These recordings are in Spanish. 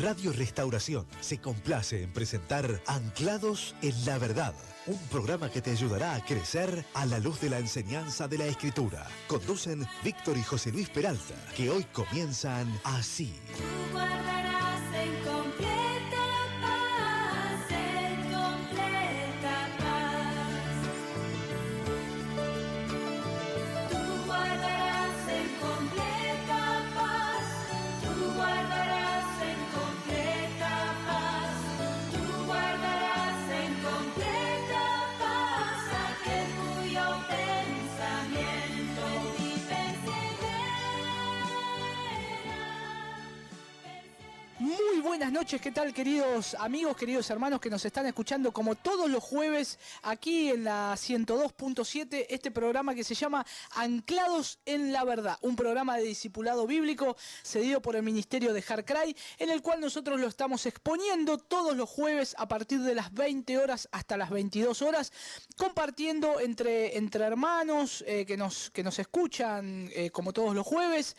Radio Restauración se complace en presentar Anclados en la Verdad, un programa que te ayudará a crecer a la luz de la enseñanza de la Escritura. Conducen Víctor y José Luis Peralta, que hoy comienzan así. Tú guardarás en completa paz, en completa paz. Tú guardarás en completa paz, tú guardarás en completa paz, tú guardarás en completa paz aquel cuyo pensamiento y Muy buenas noches, ¿qué tal, queridos amigos, queridos hermanos que nos están escuchando como todos los jueves aquí en la 102.7, este programa que se llama Anclados en la Verdad, un programa de discipulado bíblico cedido por el Ministerio de Harcray, en el cual nosotros lo estamos exponiendo todos los jueves a partir de las 20 horas hasta las 22 horas, compartiendo entre hermanos que nos escuchan como todos los jueves,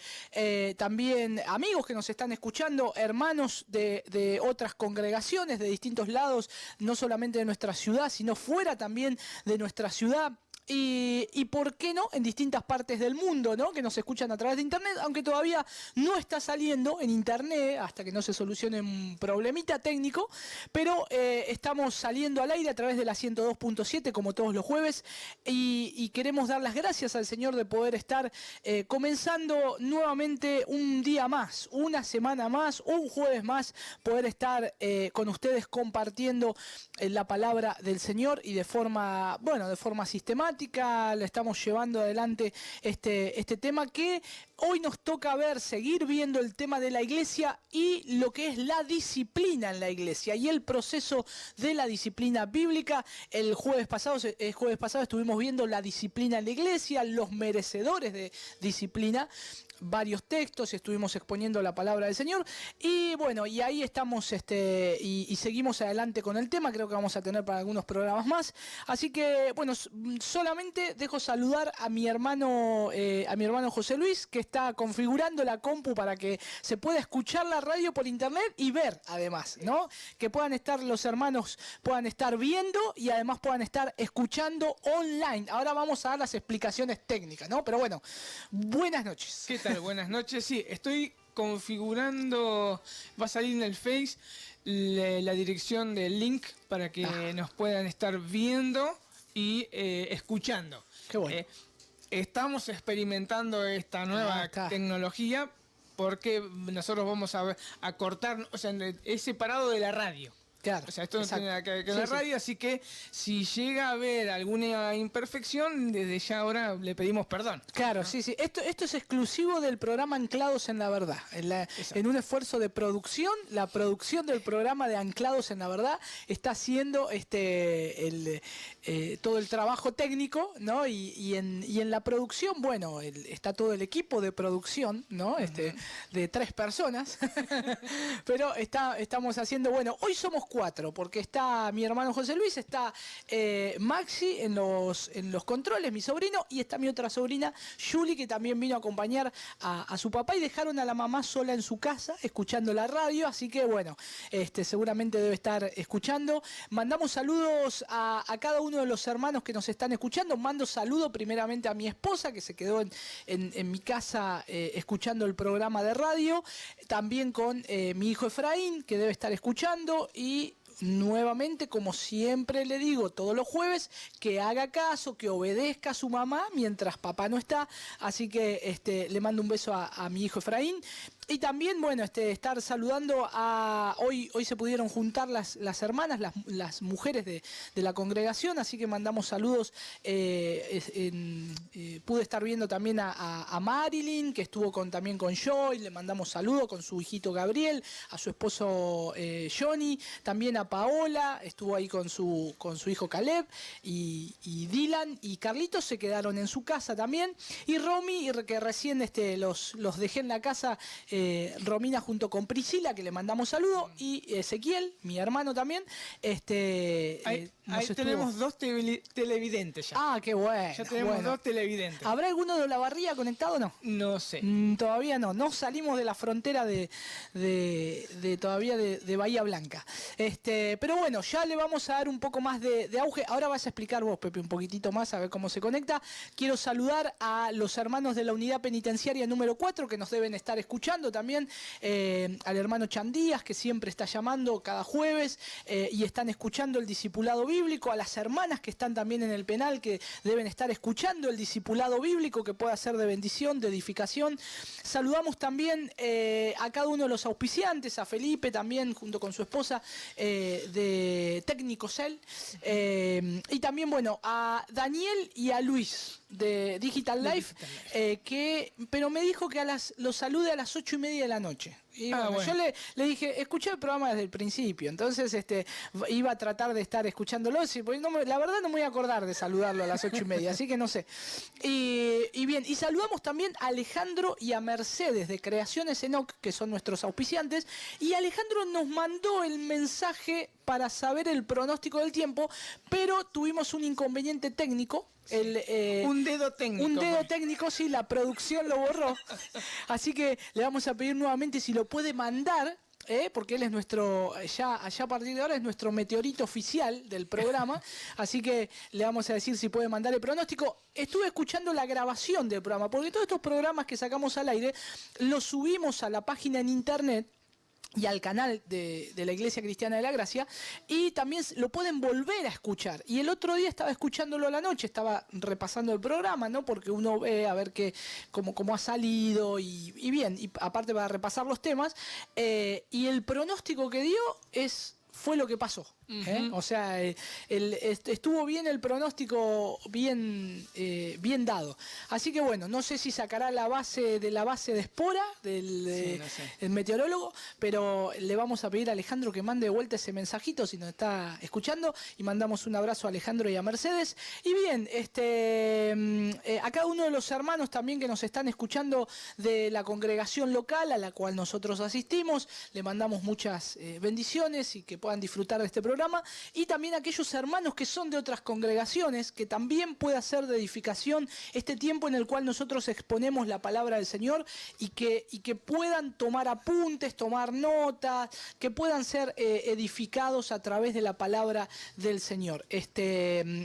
también amigos que nos están escuchando, hermanos de otras congregaciones de distintos lados, no solamente de nuestra ciudad, sino fuera también de nuestra ciudad. Y por qué no, en distintas partes del mundo, ¿no? Que nos escuchan a través de internet, aunque todavía no está saliendo en internet hasta que no se solucione un problemita técnico, pero estamos saliendo al aire a través de la 102.7 como todos los jueves y queremos dar las gracias al Señor de poder estar comenzando nuevamente un día más, una semana más, un jueves más, poder estar con ustedes compartiendo la palabra del Señor y de forma sistemática. Le estamos llevando adelante este tema que hoy nos toca seguir viendo el tema de la iglesia y lo que es la disciplina en la iglesia y el proceso de la disciplina bíblica. El jueves pasado estuvimos viendo la disciplina en la iglesia, los merecedores de disciplina, varios textos, estuvimos exponiendo la palabra del Señor y bueno, y ahí estamos y seguimos adelante con el tema. Creo que vamos a tener para algunos programas más, así que bueno, solamente dejo saludar a mi hermano José Luis, que está configurando la compu para que se pueda escuchar la radio por internet y ver además, ¿no? Que puedan estar los hermanos, puedan estar viendo y además puedan estar escuchando online. Ahora vamos a dar las explicaciones técnicas, ¿no? Pero bueno, buenas noches. ¿Qué tal? Buenas noches. Sí, estoy configurando, va a salir en el Face la dirección del link para que nos puedan estar viendo y escuchando. Qué bueno. Estamos experimentando esta nueva tecnología porque nosotros vamos a cortar, o sea, es separado de la radio. Claro, o sea, esto no tiene nada que ver con la radio, así que si llega a haber alguna imperfección, desde ya ahora le pedimos perdón. Claro, ¿no? Sí. Esto es exclusivo del programa Anclados en la Verdad. En un esfuerzo de producción, la producción del programa de Anclados en la Verdad está haciendo todo el trabajo técnico, ¿no? Y en la producción, bueno, está todo el equipo de producción, ¿no? De 3 personas. Pero estamos haciendo, bueno, hoy somos 4, porque está mi hermano José Luis, está Maxi en los controles, mi sobrino, y está mi otra sobrina, Julie, que también vino a acompañar a su papá y dejaron a la mamá sola en su casa, escuchando la radio, así que bueno, seguramente debe estar escuchando. Mandamos saludos a cada uno de los hermanos que nos están escuchando. Mando saludo primeramente a mi esposa, que se quedó en mi casa escuchando el programa de radio, también con mi hijo Efraín, que debe estar escuchando, y nuevamente, como siempre le digo todos los jueves, que haga caso, que obedezca a su mamá mientras papá no está. Así que le mando un beso a mi hijo Efraín. Y también, bueno, estar saludando a... Hoy se pudieron juntar las hermanas, las mujeres de la congregación, así que mandamos saludos. Pude estar viendo también a Marilyn, que estuvo también con Joy, le mandamos saludos con su hijito Gabriel, a su esposo Johnny, también a Paola, estuvo ahí con su hijo Caleb, y Dylan y Carlitos se quedaron en su casa también. Y Romy, que recién los dejé en la casa, Romina junto con Priscila, que le mandamos saludo, y Ezequiel, mi hermano también. nos Ahí estuvo- tenemos dos televidentes ya. Ah, qué bueno. Ya tenemos bueno. dos televidentes. ¿Habrá alguno de Olavarría conectado o no? No sé. Todavía no salimos de la frontera todavía de Bahía Blanca. Pero bueno, ya le vamos a dar un poco más de auge. Ahora vas a explicar vos, Pepe, un poquitito más, a ver cómo se conecta. Quiero saludar a los hermanos de la unidad penitenciaria número 4 que nos deben estar escuchando también, al hermano Chandías, que siempre está llamando cada jueves y están escuchando el discipulado bíblico, a las hermanas que están también en el penal, que deben estar escuchando el discipulado bíblico, que pueda ser de bendición, de edificación. Saludamos también a cada uno de los auspiciantes, a Felipe también, junto con su esposa, de Técnico Cel, y también, bueno, a Daniel y a Luis de Digital Life, pero me dijo que los salude a las 8:30 de la noche. Y bueno, yo le dije, escuché el programa desde el principio, entonces iba a tratar de estar escuchándolo, porque la verdad no me voy a acordar de saludarlo a las 8:30, así que no sé. Y bien, y saludamos también a Alejandro y a Mercedes de Creaciones Enoc, que son nuestros auspiciantes, y Alejandro nos mandó el mensaje para saber el pronóstico del tiempo, pero tuvimos un inconveniente técnico. Un dedo técnico. Un dedo técnico, sí, la producción lo borró. Así que le vamos a pedir nuevamente si lo puede mandar, porque él es nuestro, allá a partir de ahora es nuestro meteorito oficial del programa. Así que le vamos a decir si puede mandar el pronóstico. Estuve escuchando la grabación del programa, porque todos estos programas que sacamos al aire los subimos a la página en internet y al canal de la Iglesia Cristiana de la Gracia, y también lo pueden volver a escuchar. Y el otro día estaba escuchándolo a la noche, estaba repasando el programa, ¿no? Porque uno ve a ver cómo ha salido y bien, y aparte va a repasar los temas, y el pronóstico que dio fue lo que pasó. O sea, estuvo bien el pronóstico, bien dado. Así que bueno, no sé si sacará la base de Espora, del no sé. el meteorólogo, pero le vamos a pedir a Alejandro que mande de vuelta ese mensajito si nos está escuchando, y mandamos un abrazo a Alejandro y a Mercedes. Y bien, a cada uno de los hermanos también que nos están escuchando de la congregación local a la cual nosotros asistimos, le mandamos muchas bendiciones y que puedan disfrutar de este programa. Y también a aquellos hermanos que son de otras congregaciones, que también pueda ser de edificación este tiempo en el cual nosotros exponemos la palabra del Señor, y que puedan tomar apuntes, tomar notas, que puedan ser edificados a través de la palabra del Señor.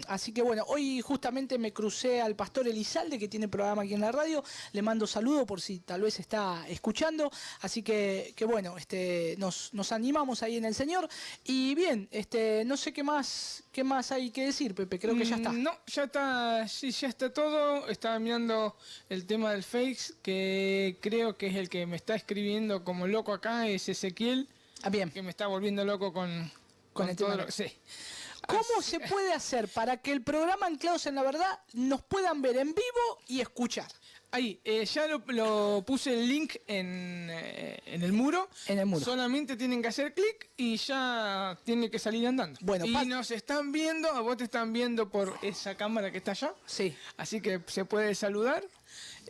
Así que bueno, hoy justamente me crucé al pastor Elizalde, que tiene programa aquí en la radio. Le mando saludo por si tal vez está escuchando. Así que bueno, nos animamos ahí en el Señor. Y bien, no sé qué más hay que decir, Pepe, creo que ya está. No, ya está, sí, ya está todo. Estaba mirando el tema del Face, que creo que es el que me está escribiendo como loco acá, es Ezequiel. Bien. Que me está volviendo loco con el todo tema. sí. ¿Cómo se puede hacer para que el programa Anclados en la Verdad nos puedan ver en vivo y escuchar? Ahí, ya lo puse el link en el muro. En el muro. Solamente tienen que hacer clic y ya tiene que salir andando. Bueno, y nos están viendo, a vos te están viendo por esa cámara que está allá. Sí. Así que se puede saludar.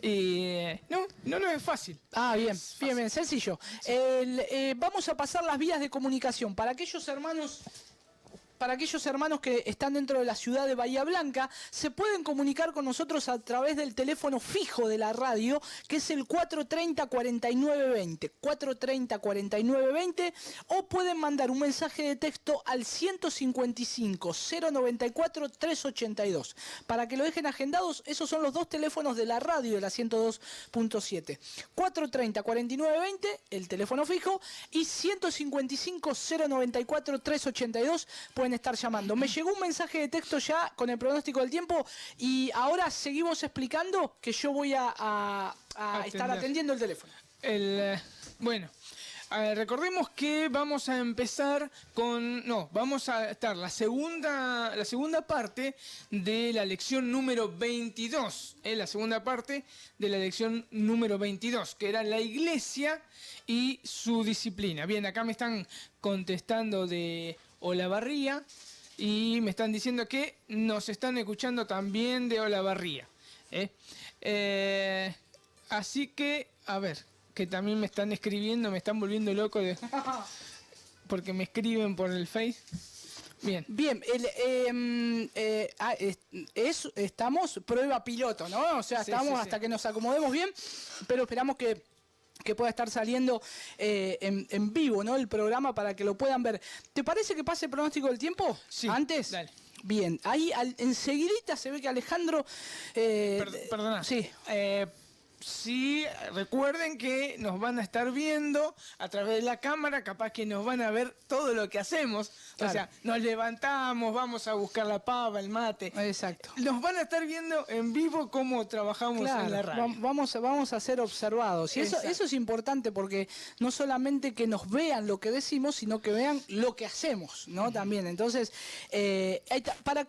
Y no es fácil. Ah, bien, bien, sencillo. Vamos a pasar las vías de comunicación para aquellos hermanos que están dentro de la ciudad de Bahía Blanca. Se pueden comunicar con nosotros a través del teléfono fijo de la radio, que es el 430-4920, 430-4920, o pueden mandar un mensaje de texto al 155-094-382. Para que lo dejen agendados, esos son los dos teléfonos de la radio de la 102.7. 430-4920, el teléfono fijo, y 155-094-382, pueden estar llamando. Me llegó un mensaje de texto ya con el pronóstico del tiempo, y ahora seguimos explicando, que yo voy a estar atendiendo el teléfono. Bueno, recordemos que vamos a empezar vamos a estar la segunda parte de la lección número 22, la segunda parte de la lección número 22, que era la iglesia y su disciplina. Bien, acá me están contestando de Olavarría y me están diciendo que nos están escuchando también de Olavarría. Así que, a ver, que también me están escribiendo, me están volviendo loco porque me escriben por el Face. Bien. Bien, estamos prueba piloto, ¿no? O sea, Sí, estamos sí, hasta sí. que nos acomodemos bien, pero esperamos que pueda estar saliendo en vivo, ¿no? El programa para que lo puedan ver. ¿Te parece que pase el pronóstico del tiempo? Sí, ¿Antes? dale. Bien, ahí enseguidita se ve que Alejandro... Perdona. Sí. Sí, recuerden que nos van a estar viendo a través de la cámara, capaz que nos van a ver todo lo que hacemos. Claro. O sea, nos levantamos, vamos a buscar la pava, el mate. Exacto. Nos van a estar viendo en vivo cómo trabajamos Claro, en la radio. vamos a ser observados. Y Exacto. eso es importante porque no solamente que nos vean lo que decimos, sino que vean lo que hacemos, ¿no? También. Entonces, para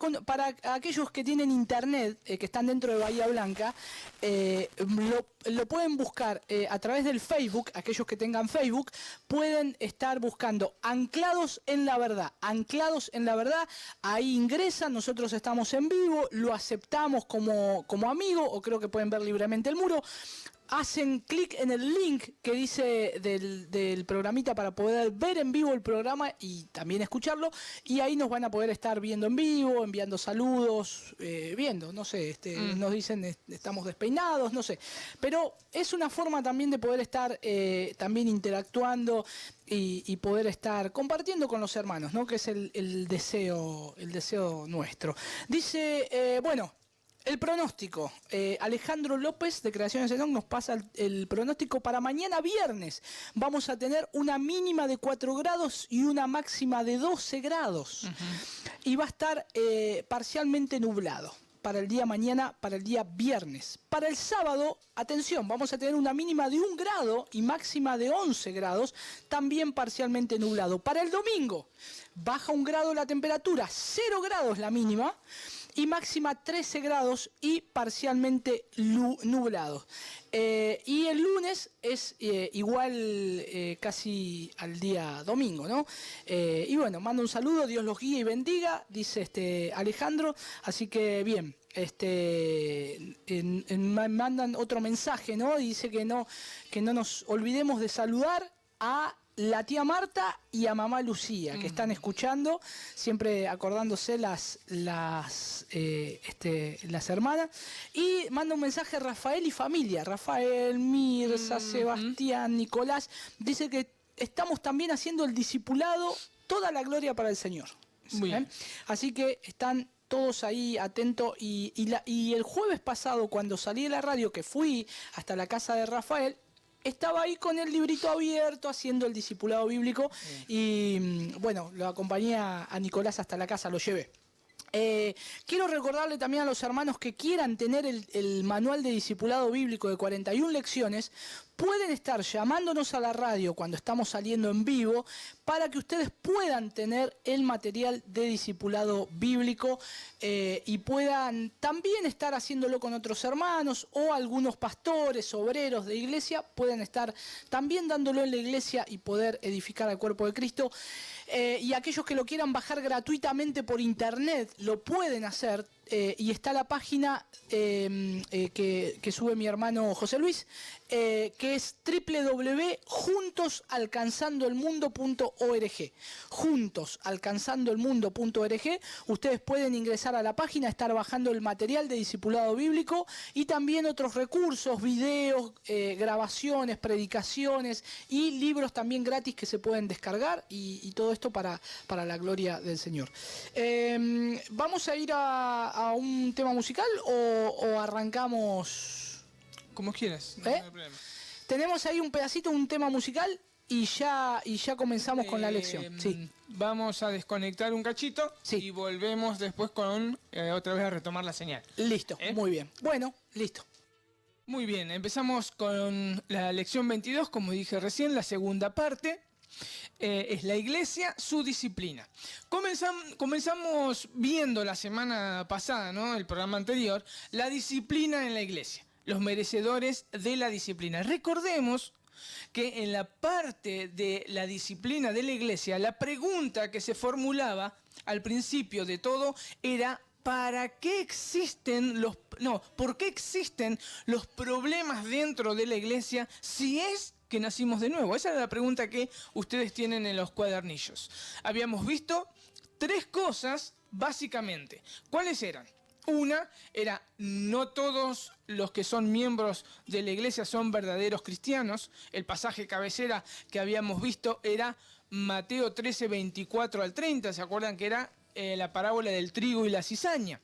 aquellos que tienen internet, que están dentro de Bahía Blanca, lo pueden buscar a través del Facebook. Aquellos que tengan Facebook pueden estar buscando Anclados en la Verdad. Anclados en la Verdad. Ahí ingresan, nosotros estamos en vivo, lo aceptamos como amigo, o creo que pueden ver libremente el muro. Hacen clic en el link que dice del programita para poder ver en vivo el programa y también escucharlo. Y ahí nos van a poder estar viendo en vivo, enviando saludos, no sé, nos dicen estamos despeinados, no sé. Pero es una forma también de poder estar también interactuando y poder estar compartiendo con los hermanos, ¿no? Que es el deseo nuestro. Dice, el pronóstico. Alejandro López de Creaciones Zenón nos pasa el pronóstico para mañana viernes. Vamos a tener una mínima de 4 grados y una máxima de 12 grados. Y va a estar parcialmente nublado para el día mañana, para el día viernes. Para el sábado, atención, vamos a tener una mínima de 1 grado y máxima de 11 grados, también parcialmente nublado. Para el domingo, baja 1 grado la temperatura, 0 grados la mínima, y máxima 13 grados y parcialmente nublado. Y el lunes es igual casi al día domingo, ¿no? Y bueno, mando un saludo, Dios los guíe y bendiga, dice Alejandro, así que bien. Mandan otro mensaje, ¿no? Dice que no nos olvidemos de saludar a la tía Marta y a mamá Lucía, que están escuchando, siempre acordándose las hermanas. Y manda un mensaje a Rafael y familia. Rafael, Mirza, Sebastián, Nicolás. Dice que estamos también haciendo el discipulado, toda la gloria para el Señor. Muy bien. Así que están todos ahí atentos. Y el jueves pasado, cuando salí de la radio, que fui hasta la casa de Rafael, estaba ahí con el librito abierto haciendo el discipulado bíblico. Y bueno, lo acompañé a Nicolás hasta la casa, lo llevé. Quiero recordarle también a los hermanos que quieran tener el manual de discipulado bíblico de 41 lecciones, pueden estar llamándonos a la radio cuando estamos saliendo en vivo para que ustedes puedan tener el material de discipulado bíblico y puedan también estar haciéndolo con otros hermanos o algunos pastores, obreros de iglesia, pueden estar también dándolo en la iglesia y poder edificar al cuerpo de Cristo. Y aquellos que lo quieran bajar gratuitamente por internet lo pueden hacer. Y está la página que sube mi hermano José Luis, que es www.juntosalcanzandoelmundo.org. Juntosalcanzandoelmundo.org. Ustedes pueden ingresar a la página, estar bajando el material de discipulado bíblico y también otros recursos, videos, grabaciones, predicaciones y libros también gratis que se pueden descargar y todo esto para la gloria del Señor. Vamos a ir a un tema musical o arrancamos. Como quieras, no hay problema. Tenemos ahí un pedacito, un tema musical y ya comenzamos con la lección. Sí. Vamos a desconectar un cachito y volvemos después con otra vez a retomar la señal. Listo, muy bien. Bueno, listo. Muy bien, empezamos con la lección 22, como dije recién, la segunda parte. Es la iglesia, su disciplina. Comenzamos viendo la semana pasada, ¿no? El programa anterior, la disciplina en la iglesia, los merecedores de la disciplina. Recordemos que en la parte de la disciplina de la iglesia, la pregunta que se formulaba al principio de todo era ¿por qué existen los problemas dentro de la iglesia si es que nacimos de nuevo? Esa es la pregunta que ustedes tienen en los cuadernillos. Habíamos visto tres cosas básicamente. ¿Cuáles eran? Una era, no todos los que son miembros de la iglesia son verdaderos cristianos. El pasaje cabecera que habíamos visto era Mateo 13, 24 al 30. ¿Se acuerdan que era la parábola del trigo y la cizaña?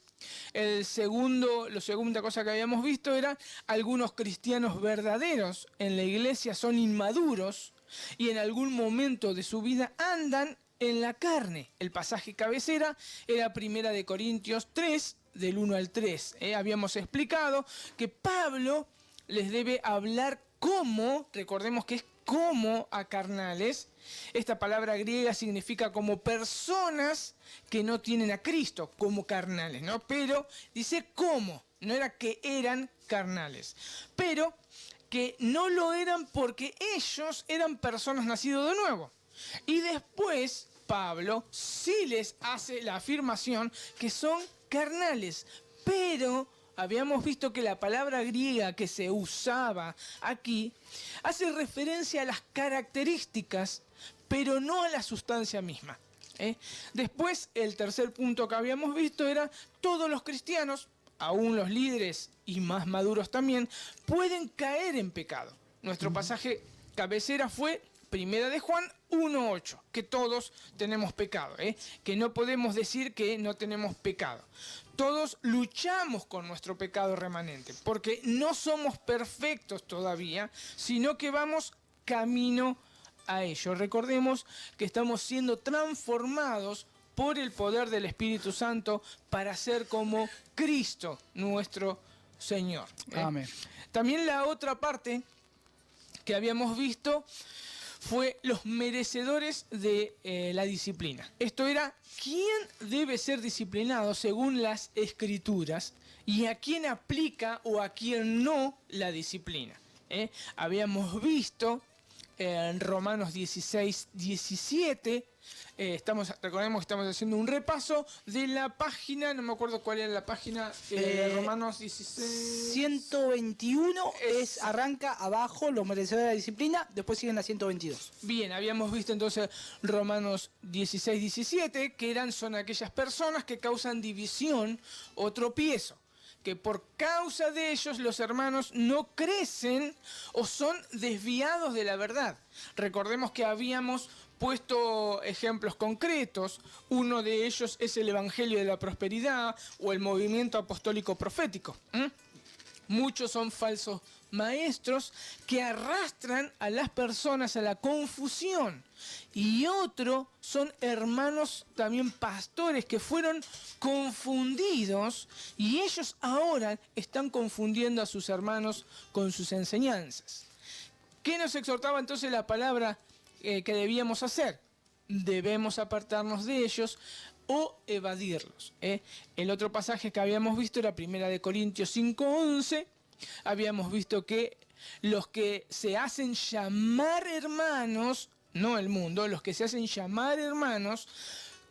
La segunda cosa que habíamos visto era algunos cristianos verdaderos en la iglesia son inmaduros y en algún momento de su vida andan en la carne. El pasaje cabecera era 1 Corintios 3, del 1 al 3. Habíamos explicado que Pablo les debe hablar como, recordemos que es como a carnales. Esta palabra griega significa como personas que no tienen a Cristo, como carnales, ¿no? Pero dice cómo, no era que eran carnales, pero que no lo eran porque ellos eran personas nacidas de nuevo. Y después Pablo sí les hace la afirmación que son carnales, pero habíamos visto que la palabra griega que se usaba aquí hace referencia a las características, pero no a la sustancia misma. Después, el tercer punto que habíamos visto era todos los cristianos, aún los líderes y más maduros también, pueden caer en pecado. Nuestro pasaje cabecera fue 1 de Juan 1:8, que todos tenemos pecado, que no podemos decir que no tenemos pecado. Todos luchamos con nuestro pecado remanente, porque no somos perfectos todavía, sino que vamos camino a ello. Recordemos que estamos siendo transformados por el poder del Espíritu Santo para ser como Cristo, nuestro Señor. Amén. También la otra parte que habíamos visto fue los merecedores de la disciplina. Esto era quién debe ser disciplinado según las Escrituras y a quién aplica o a quién no la disciplina. Habíamos visto en Romanos 16, 17, recordemos que estamos haciendo un repaso de la página, no me acuerdo cuál era la página, Romanos 16... 121 arranca abajo, los merecedores de la disciplina, después siguen la 122. Bien, habíamos visto entonces Romanos 16, 17, que son aquellas personas que causan división o tropiezo, que por causa de ellos los hermanos no crecen o son desviados de la verdad. Recordemos que habíamos puesto ejemplos concretos. Uno de ellos es el Evangelio de la Prosperidad o el movimiento apostólico profético. Muchos son falsos maestros que arrastran a las personas a la confusión. Y otro son hermanos también pastores que fueron confundidos y ellos ahora están confundiendo a sus hermanos con sus enseñanzas. ¿Qué nos exhortaba entonces la palabra que debíamos hacer? Debemos apartarnos de ellos o evadirlos. El otro pasaje que habíamos visto era 1 Corintios 5:11. Habíamos visto que los que se hacen llamar hermanos, no el mundo, los que se hacen llamar hermanos,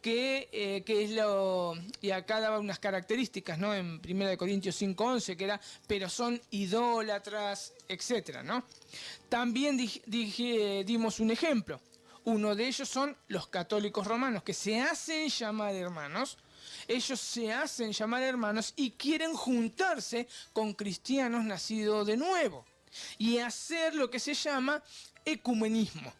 que es lo... Y acá daba unas características, ¿no? En 1 Corintios 5:11, que era, pero son idólatras, etcétera, ¿no? También dimos un ejemplo. Uno de ellos son los católicos romanos, que se hacen llamar hermanos. Ellos se hacen llamar hermanos y quieren juntarse con cristianos nacidos de nuevo y hacer lo que se llama ecumenismo.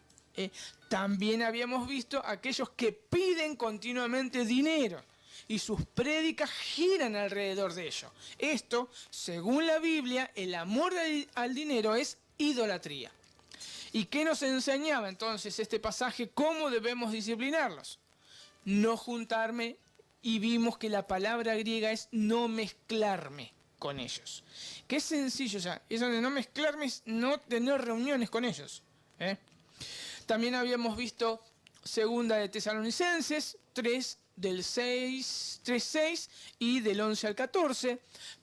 También habíamos visto aquellos que piden continuamente dinero y sus prédicas giran alrededor de ello. Esto, según la Biblia, el amor al dinero es idolatría. ¿Y qué nos enseñaba entonces este pasaje? ¿Cómo debemos disciplinarlos? No juntarme, y vimos que la palabra griega es no mezclarme con ellos. Que es sencillo, o sea, eso de no mezclarme es no tener reuniones con ellos. También habíamos visto 2 de Tesalonicenses 3, del 3:6 y del 11 al 14.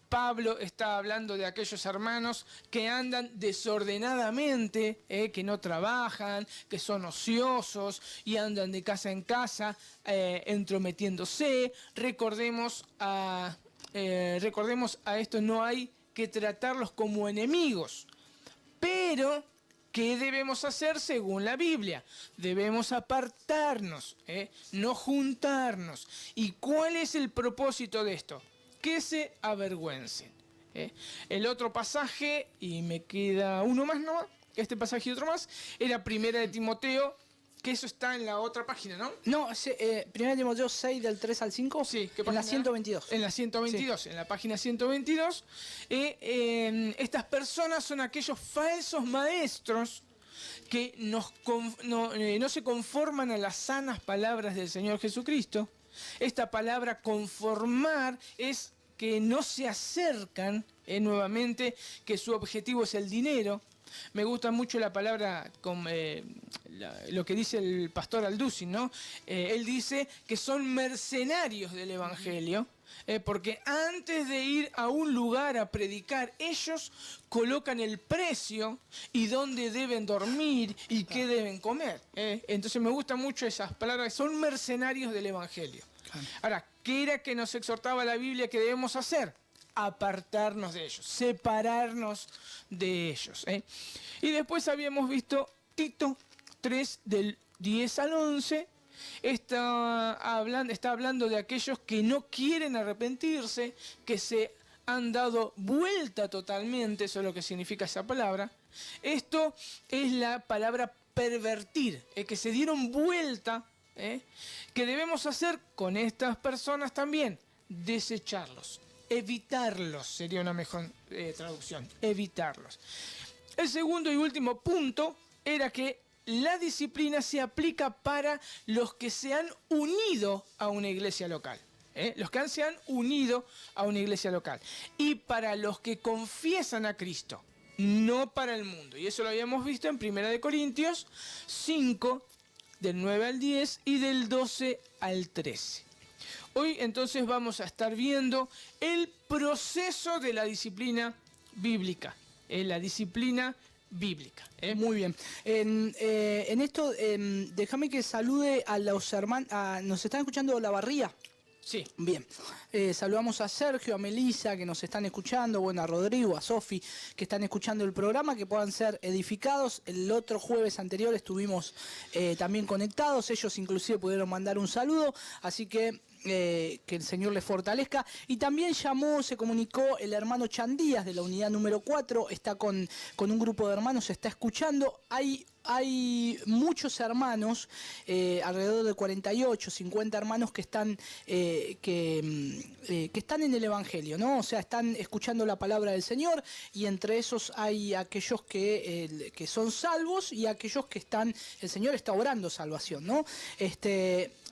Pablo está hablando de aquellos hermanos que andan desordenadamente, que no trabajan, que son ociosos y andan de casa en casa entrometiéndose. Recordemos a esto, no hay que tratarlos como enemigos, pero ¿Qué debemos hacer según la Biblia? Debemos apartarnos, no juntarnos. ¿Y cuál es el propósito de esto? Que se avergüencen. El otro pasaje, y me queda uno más, ¿no? Este pasaje y otro más, era Primera de Timoteo, que eso está en la otra página, ¿no? No, 1 Timoteo 6 del 3 al 5, Sí, ¿qué en la página? 122. En la 122, sí. En la página 122. Estas personas son aquellos falsos maestros que no se conforman a las sanas palabras del Señor Jesucristo. Esta palabra conformar es que no se acercan nuevamente, que su objetivo es el dinero. Me gusta mucho la palabra, lo que dice el pastor Alducin, ¿no? Él dice que son mercenarios del Evangelio, porque antes de ir a un lugar a predicar, ellos colocan el precio y dónde deben dormir y qué deben comer. Entonces me gustan mucho esas palabras, son mercenarios del Evangelio. Ahora, ¿qué era que nos exhortaba la Biblia que debemos hacer? Apartarnos de ellos, separarnos de ellos. Y después habíamos visto Tito 3 del 10 al 11, está hablando de aquellos que no quieren arrepentirse, que se han dado vuelta totalmente, eso es lo que significa esa palabra. Esto es la palabra pervertir, que se dieron vuelta, que debemos hacer con estas personas también, desecharlos. Evitarlos sería una mejor traducción, evitarlos. El segundo y último punto era que la disciplina se aplica para los que se han unido a una iglesia local. Los que se han unido a una iglesia local. Y para los que confiesan a Cristo, no para el mundo. Y eso lo habíamos visto en 1 Corintios 5, del 9 al 10 y del 12 al 13. Hoy entonces vamos a estar viendo el proceso de la disciplina bíblica. La disciplina bíblica. Muy bien. En esto, déjame que salude a los hermanos. ¿Nos están escuchando la Barría? Sí. Bien. Saludamos a Sergio, a Melissa, que nos están escuchando, bueno, a Rodrigo, a Sofi, que están escuchando el programa, que puedan ser edificados. El otro jueves anterior estuvimos también conectados, ellos inclusive pudieron mandar un saludo, así que el Señor les fortalezca. Y también se comunicó el hermano Chandías de la unidad número 4, está con un grupo de hermanos, se está escuchando. Hay muchos hermanos, alrededor de 48, 50 hermanos que están en el Evangelio, ¿no? O sea, están escuchando la palabra del Señor, y entre esos hay aquellos que son salvos y aquellos que el Señor está obrando salvación, ¿no?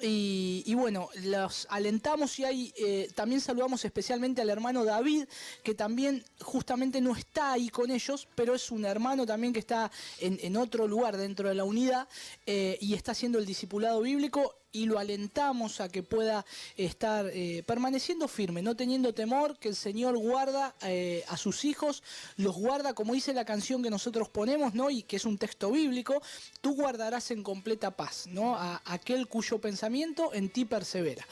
Y bueno, los alentamos, y también saludamos especialmente al hermano David, que también justamente no está ahí con ellos, pero es un hermano también que está en otro lugar dentro de la unidad, y está haciendo el discipulado bíblico, y lo alentamos a que pueda estar permaneciendo firme, no teniendo temor, que el Señor guarda a sus hijos, los guarda, como dice la canción que nosotros ponemos, ¿no? Y que es un texto bíblico: tú guardarás en completa paz, ¿no? A aquel cuyo pensamiento en ti persevera.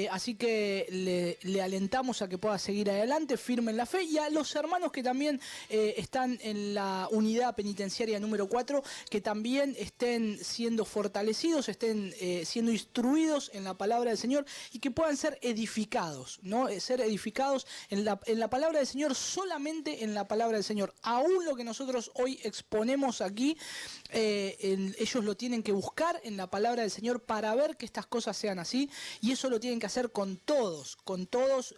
Así que le alentamos a que pueda seguir adelante, firme en la fe, y a los hermanos que también están en la unidad penitenciaria número 4, que también estén siendo fortalecidos, estén siendo instruidos en la palabra del Señor, y que puedan ser edificados, ¿no? Ser edificados en la palabra del Señor, solamente en la palabra del Señor. Aún lo que nosotros hoy exponemos aquí, ellos lo tienen que buscar en la palabra del Señor para ver que estas cosas sean así, y eso lo tienen que hacer con todos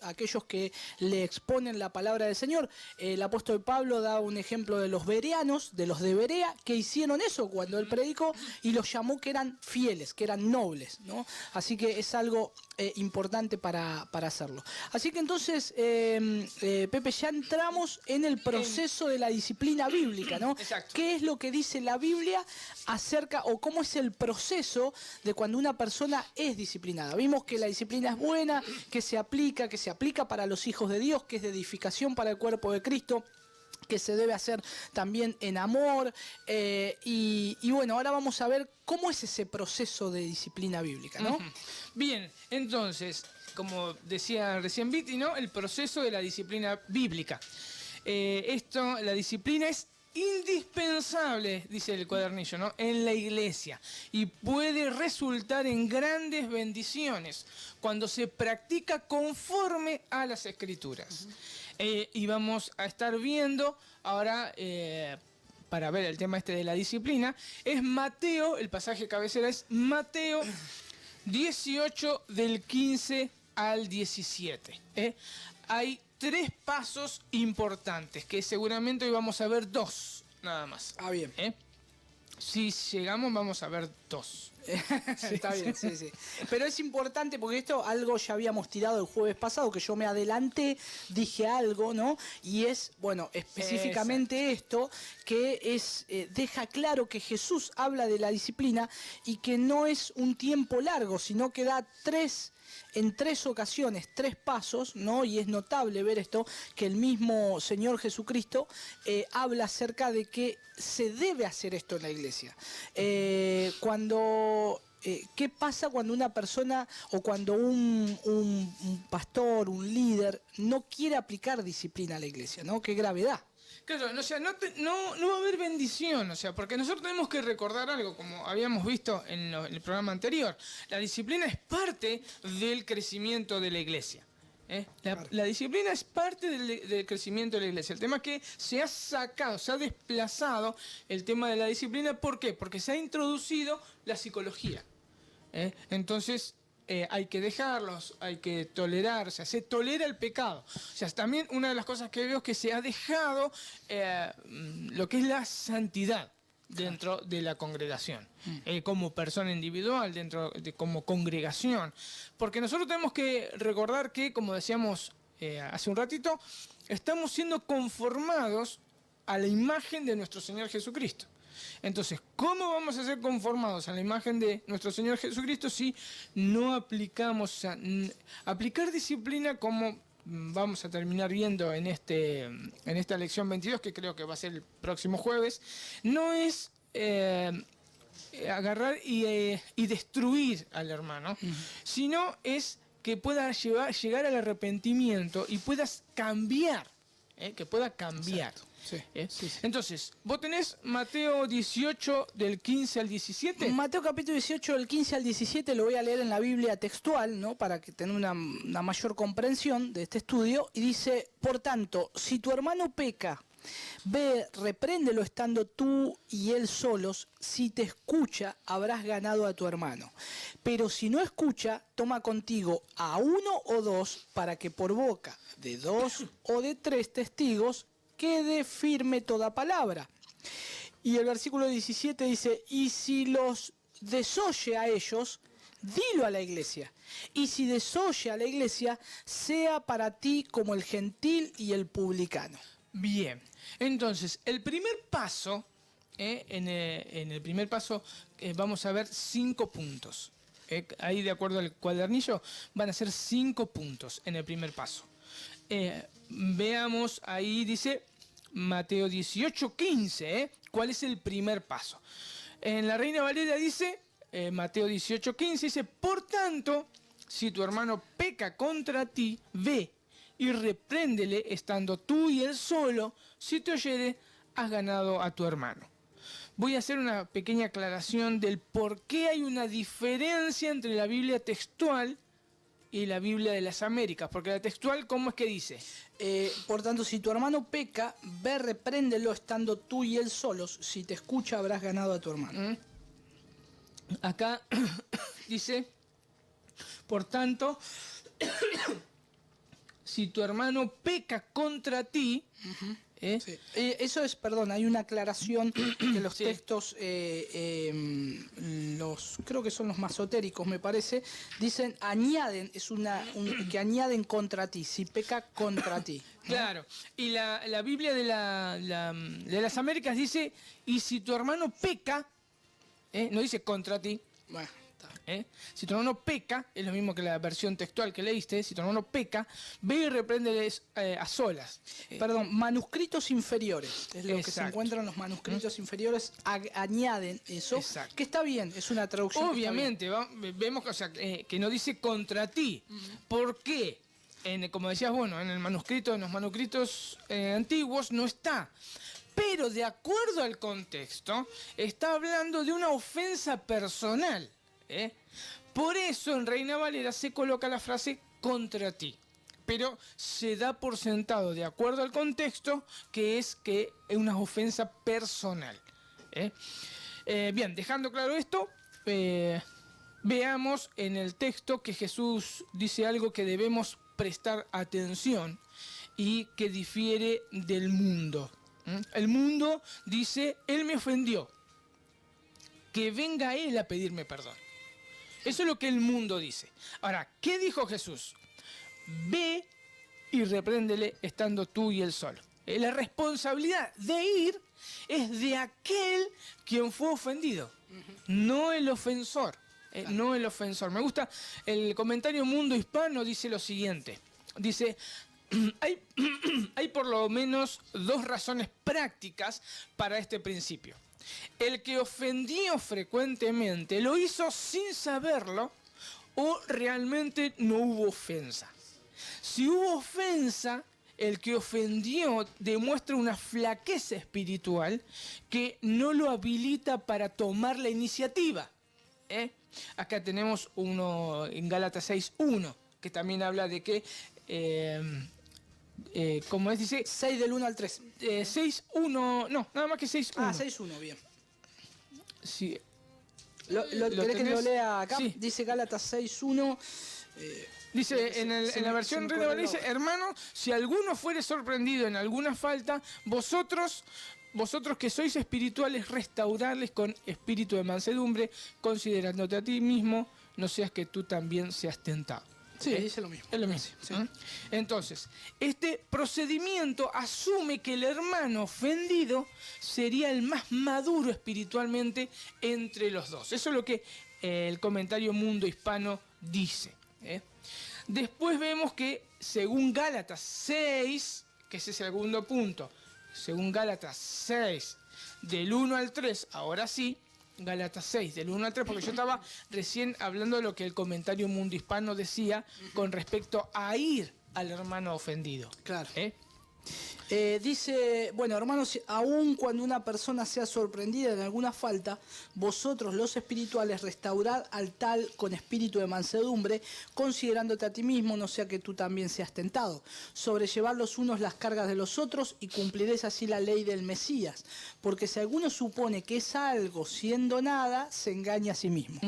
aquellos que le exponen la palabra del Señor. El apóstol Pablo da un ejemplo de los bereanos, de los de Berea, que hicieron eso cuando él predicó, y los llamó que eran fieles, que eran nobles, ¿no? Así que es algo importante para hacerlo. Así que entonces, Pepe, ya entramos en el proceso de la disciplina bíblica, ¿no? Exacto. ¿Qué es lo que dice la Biblia acerca, o cómo es el proceso de cuando una persona es disciplinada? Vimos que la disciplina es buena, que se aplica para los hijos de Dios, que es de edificación para el cuerpo de Cristo, que se debe hacer también en amor, y bueno, ahora vamos a ver cómo es ese proceso de disciplina bíblica, ¿no? Bien, entonces, como decía recién Viti, ¿no? El proceso de la disciplina bíblica. La disciplina es indispensable, dice el cuadernillo, ¿no?, en la iglesia y puede resultar en grandes bendiciones cuando se practica conforme a las Escrituras. Y vamos a estar viendo ahora, para ver el tema este de la disciplina, es Mateo, el pasaje cabecera es Mateo 18 del 15 al 17. Hay 3 pasos importantes, que seguramente hoy vamos a ver 2, nada más. Ah, bien. Si llegamos, vamos a ver 2. Está bien, sí, sí. Pero es importante porque esto algo ya habíamos tirado el jueves pasado, que yo me adelanté, dije algo, ¿no? Y es, bueno, específicamente esto, que es deja claro que Jesús habla de la disciplina y que no es un tiempo largo, sino que da en 3 ocasiones, 3 pasos, ¿no? Y es notable ver esto, que el mismo Señor Jesucristo habla acerca de que se debe hacer esto en la iglesia. ¿Qué pasa cuando una persona o cuando un pastor, un líder, no quiere aplicar disciplina a la iglesia, ¿no? Qué gravedad. Claro, o sea, no va a haber bendición, o sea, porque nosotros tenemos que recordar algo, como habíamos visto en el programa anterior. La disciplina es parte del crecimiento de la iglesia. La disciplina es parte del crecimiento de la iglesia. El tema es que se ha desplazado el tema de la disciplina. ¿Por qué? Porque se ha introducido la psicología. Entonces, hay que dejarlos, hay que tolerar, o sea, se tolera el pecado. O sea, también una de las cosas que veo es que se ha dejado lo que es la santidad dentro de la congregación, como persona individual, como congregación. Porque nosotros tenemos que recordar que, como decíamos hace un ratito, estamos siendo conformados a la imagen de nuestro Señor Jesucristo. Entonces, ¿cómo vamos a ser conformados a la imagen de nuestro Señor Jesucristo si no aplicamos, o sea, aplicar disciplina, como vamos a terminar viendo en esta lección 22, que creo que va a ser el próximo jueves, no es agarrar y destruir al hermano, sino es que pueda llegar al arrepentimiento y puedas cambiar, que pueda cambiar. Sí, sí. Entonces, ¿vos tenés Mateo 18 del 15 al 17? Mateo capítulo 18 del 15 al 17 lo voy a leer en la Biblia textual, ¿no? Para que tenga una mayor comprensión de este estudio. Y dice, por tanto, si tu hermano peca, ve, repréndelo estando tú y él solos. Si te escucha, habrás ganado a tu hermano. Pero si no escucha, toma contigo a 1 o 2 para que por boca de 2 o de 3 testigos quede firme toda palabra. Y el versículo 17 dice, y si los desoye a ellos, dilo a la iglesia. Y si desoye a la iglesia, sea para ti como el gentil y el publicano. Bien, entonces, el primer paso, en el primer paso vamos a ver 5 puntos. Ahí, de acuerdo al cuadernillo, van a ser 5 puntos en el primer paso. Veamos, ahí dice Mateo 18:15, ¿cuál es el primer paso? En la Reina Valera dice, Mateo 18:15, dice, por tanto, si tu hermano peca contra ti, ve y repréndele estando tú y él solo. Si te oyere, has ganado a tu hermano. Voy a hacer una pequeña aclaración del por qué hay una diferencia entre la Biblia textual y la Biblia de las Américas. Porque la textual, ¿cómo es que dice? Por tanto, si tu hermano peca, ve, repréndelo estando tú y él solos. Si te escucha, habrás ganado a tu hermano. Acá dice, por tanto, si tu hermano peca contra ti, Sí. Eso es, perdón, hay una aclaración que los Sí. textos, creo que son los masotéricos, me parece, dicen, añaden, que añaden contra ti, si peca contra ti. ¿no? Claro, y la Biblia de las Américas dice, y si tu hermano peca, no dice contra ti, Bueno, está. si tu hermano peca, es lo mismo que la versión textual que leíste, si tu hermano peca, ve y repréndeles a solas. Perdón, manuscritos inferiores, es lo que se Exacto. encuentran los manuscritos inferiores, añaden eso, Exacto. que está bien, es una traducción. que está bien. Obviamente, vemos o sea, que no dice contra ti. ¿Por qué? Como decías, bueno, en los manuscritos antiguos no está. pero de acuerdo al contexto, está hablando de una ofensa personal. Por eso en Reina Valera se coloca la frase contra ti. Pero se da por sentado, de acuerdo al contexto, que es una ofensa personal. Bien, dejando claro esto, veamos en el texto que Jesús dice algo que debemos prestar atención y que difiere del mundo. El mundo dice, él me ofendió, que venga él a pedirme perdón. Eso es lo que el mundo dice. Ahora, ¿qué dijo Jesús? Ve y repréndele estando tú y él solo. La responsabilidad de ir es de aquel quien fue ofendido, no el ofensor. No el ofensor. Me gusta el comentario Mundo Hispano, dice lo siguiente. Dice, hay por lo menos dos razones prácticas para este principio. El que ofendió frecuentemente lo hizo sin saberlo o realmente no hubo ofensa. Si hubo ofensa, el que ofendió demuestra una flaqueza espiritual que no lo habilita para tomar la iniciativa. Acá tenemos uno en Gálatas 6.1, que también habla de que, como es, dice... 6 del 1 al 3. 6.1, no, nada más que 6.1. Ah, 6.1, bien. Sí. ¿Querés que lo lea acá? Sí. Dice Gálatas 6.1... Dice en la versión Reina Valera, dice, hermano, si alguno fuere sorprendido en alguna falta, vosotros que sois espirituales, restaurarles con espíritu de mansedumbre, considerándote a ti mismo, no seas que tú también seas tentado. Sí, dice lo mismo. Es lo mismo. Sí. Entonces, este procedimiento asume que el hermano ofendido sería el más maduro espiritualmente entre los dos. Eso es lo que el comentario Mundo Hispano dice. Después vemos que según Gálatas 6, que ese es el segundo punto, según Gálatas 6, del 1 al 3, ahora sí, Gálatas 6, del 1 al 3, porque yo estaba recién hablando de lo que el comentario Mundo Hispano decía con respecto a ir al hermano ofendido. Claro. Dice, bueno, hermanos, aun cuando una persona sea sorprendida en alguna falta, vosotros los espirituales restaurad al tal con espíritu de mansedumbre, considerándote a ti mismo, no sea que tú también seas tentado. Sobrellevad los unos las cargas de los otros y cumpliréis así la ley del Mesías. Porque si alguno supone que es algo siendo nada, se engaña a sí mismo.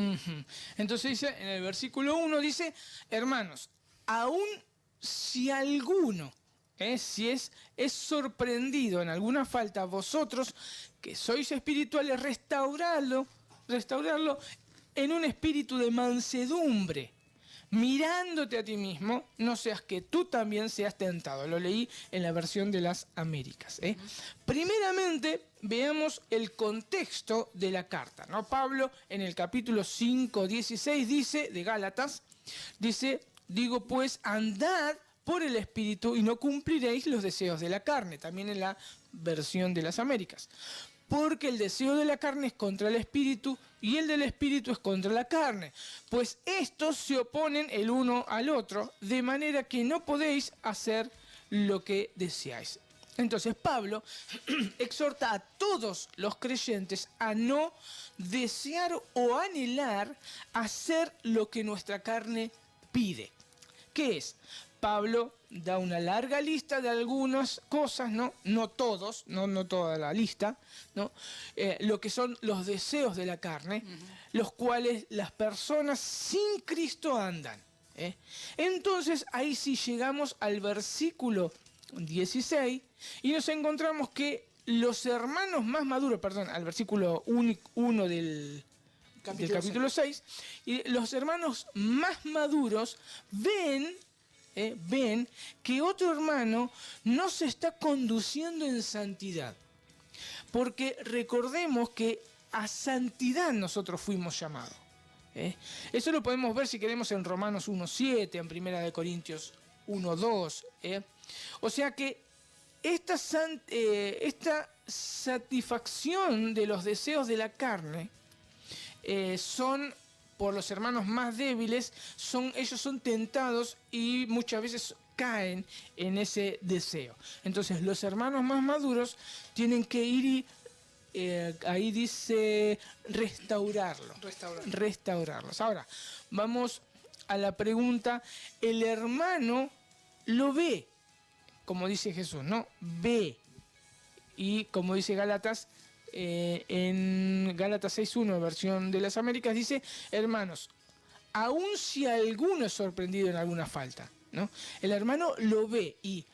Entonces dice, en el versículo 1 dice, hermanos, aun si alguno... si es sorprendido en alguna falta, vosotros que sois espirituales, restaurarlo en un espíritu de mansedumbre, mirándote a ti mismo, no seas que tú también seas tentado. Lo leí en la versión de las Américas. Primeramente, veamos el contexto de la carta, ¿no? Pablo, en el capítulo 5:16, dice, de Gálatas, dice, digo pues, andad por el Espíritu y no cumpliréis los deseos de la carne, también en la versión de las Américas. Porque el deseo de la carne es contra el Espíritu y el del Espíritu es contra la carne. Pues estos se oponen el uno al otro, de manera que no podéis hacer lo que deseáis. Entonces Pablo exhorta a todos los creyentes a no desear o anhelar hacer lo que nuestra carne pide. ¿Qué es? Pablo da una larga lista de algunas cosas, ¿no? No todos, no toda la lista, ¿no? Lo que son los deseos de la carne, los cuales las personas sin Cristo andan. Entonces, ahí sí llegamos al versículo 16 y nos encontramos que los hermanos más maduros, al versículo 1 del capítulo 6, y los hermanos más maduros ven que otro hermano no se está conduciendo en santidad. Porque recordemos que a santidad nosotros fuimos llamados. Eso lo podemos ver si queremos en Romanos 1:7, en Primera de Corintios 1:2. O sea que esta satisfacción de los deseos de la carne son... por los hermanos más débiles, ellos son tentados y muchas veces caen en ese deseo. Entonces los hermanos más maduros tienen que ir y, ahí dice, restaurarlos. Ahora, vamos a la pregunta, el hermano lo ve, como dice Jesús, ¿no? Ve. Y como dice Gálatas, en Gálatas 6.1, versión de las Américas, dice, hermanos, aun si alguno es sorprendido en alguna falta, ¿no? El hermano lo ve y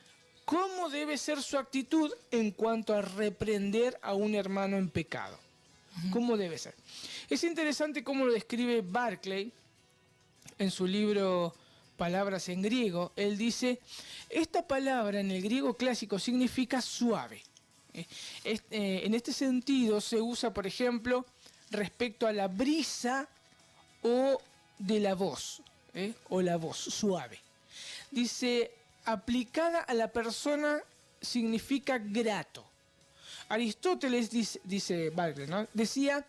¿cómo debe ser su actitud en cuanto a reprender a un hermano en pecado? ¿Cómo debe ser? Es interesante cómo lo describe Barclay en su libro Palabras en griego. Él dice, esta palabra en el griego clásico significa suave. En este sentido se usa, por ejemplo, respecto a la brisa o de la voz, o la voz suave. Dice, aplicada a la persona significa grato. Aristóteles, dice Barclay, ¿no? Decía,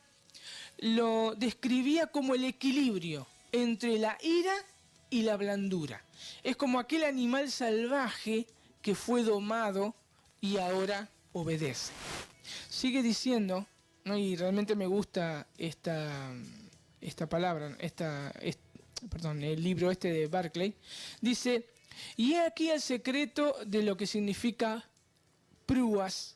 lo describía como el equilibrio entre la ira y la blandura. Es como aquel animal salvaje que fue domado y ahora obedece. Sigue diciendo, ¿no? Y realmente me gusta esta palabra, el libro de Barclay, dice, y he aquí el secreto de lo que significa pruas,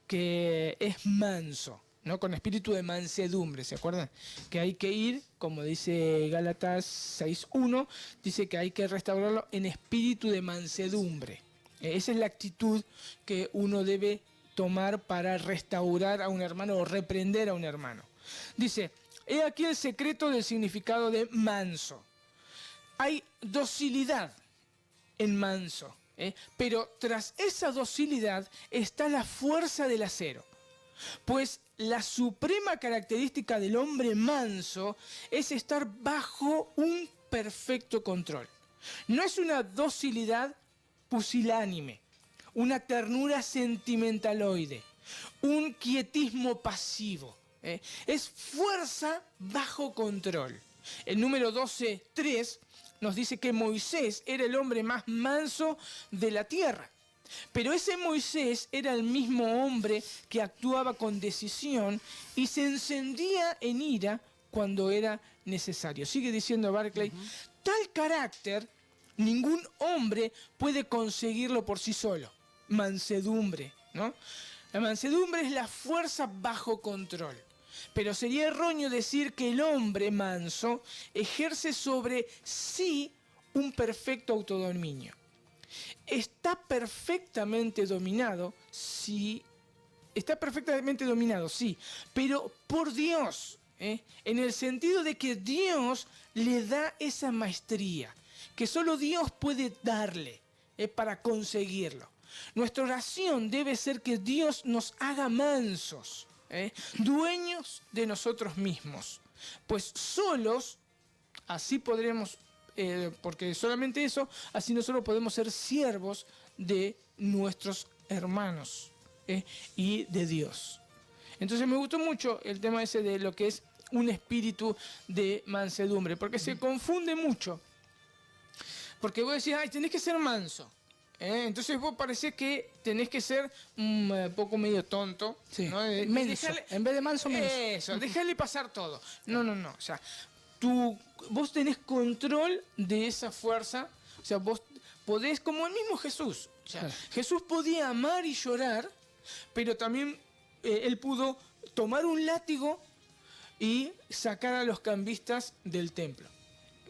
que es manso, ¿no? Con espíritu de mansedumbre, ¿se acuerdan? Que hay que ir, como dice Gálatas 6.1, dice que hay que restaurarlo en espíritu de mansedumbre. Esa es la actitud que uno debe tomar para restaurar a un hermano o reprender a un hermano. Dice, he aquí el secreto del significado de manso. Hay docilidad en manso, pero tras esa docilidad está la fuerza del acero. Pues la suprema característica del hombre manso es estar bajo un perfecto control. No es una docilidad pusilánime, una ternura sentimentaloide, un quietismo pasivo. Es fuerza bajo control. El número 12.3 nos dice que Moisés era el hombre más manso de la tierra. Pero ese Moisés era el mismo hombre que actuaba con decisión y se encendía en ira cuando era necesario. Sigue diciendo Barclay, tal carácter ningún hombre puede conseguirlo por sí solo. Mansedumbre, ¿no? La mansedumbre es la fuerza bajo control. Pero sería erróneo decir que el hombre manso ejerce sobre sí un perfecto autodominio. Está perfectamente dominado, sí, pero por Dios, en el sentido de que Dios le da esa maestría, que solo Dios puede darle para conseguirlo. Nuestra oración debe ser que Dios nos haga mansos, dueños de nosotros mismos, pues solos así podremos, porque solamente eso, así nosotros podemos ser siervos de nuestros hermanos y de Dios. Entonces me gustó mucho el tema ese de lo que es un espíritu de mansedumbre, porque se confunde mucho. Porque vos decís, ay, tenés que ser manso. Entonces vos parecés que tenés que ser un poco medio tonto. Sí. ¿No? Menso. En vez de manso, menso. Eso, déjale pasar todo. No. O sea, vos tenés control de esa fuerza. O sea, vos podés, como el mismo Jesús. O sea, claro. Jesús podía amar y llorar, pero también él pudo tomar un látigo y sacar a los cambistas del templo.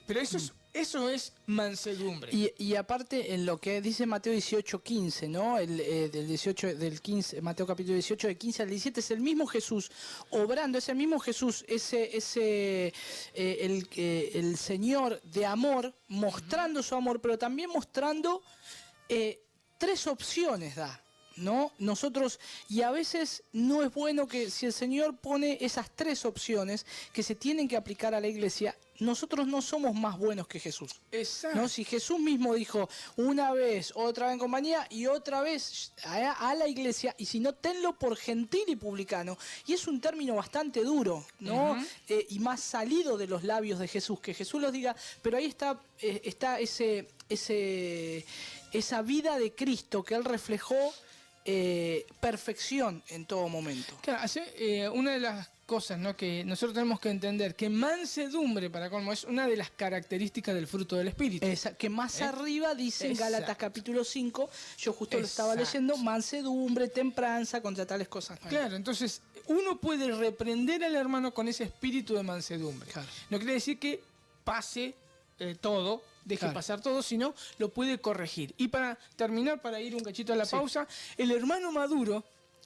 Pero eso es mansedumbre. Y aparte, en lo que dice Mateo 18:15, ¿no? Del 15, Mateo capítulo 18, del 15 al 17, es el mismo Jesús obrando, es el mismo Jesús, el Señor de amor, mostrando su amor, pero también mostrando 3 opciones da, ¿no? Nosotros, y a veces no es bueno que si el Señor pone esas 3 opciones que se tienen que aplicar a la iglesia, nosotros no somos más buenos que Jesús. Exacto. ¿No? Si Jesús mismo dijo una vez, otra vez en compañía y otra vez a la iglesia, y si no, tenlo por gentil y publicano. Y es un término bastante duro, ¿no? Y más salido de los labios de Jesús, que Jesús los diga, pero ahí está ese esa vida de Cristo que él reflejó, perfección en todo momento. Claro, una de las cosas, ¿no?, que nosotros tenemos que entender, que mansedumbre, para colmo, es una de las características del fruto del Espíritu. Que más arriba dice en Exacto. Gálatas capítulo 5, yo justo lo estaba Exacto. leyendo, mansedumbre, tempranza, contra tales cosas. no hay. Claro, entonces uno puede reprender al hermano con ese espíritu de mansedumbre. Claro. No quiere decir que pase todo, deje Claro. pasar todo, sino lo puede corregir. Y para terminar, para ir un cachito a la pausa, el hermano maduro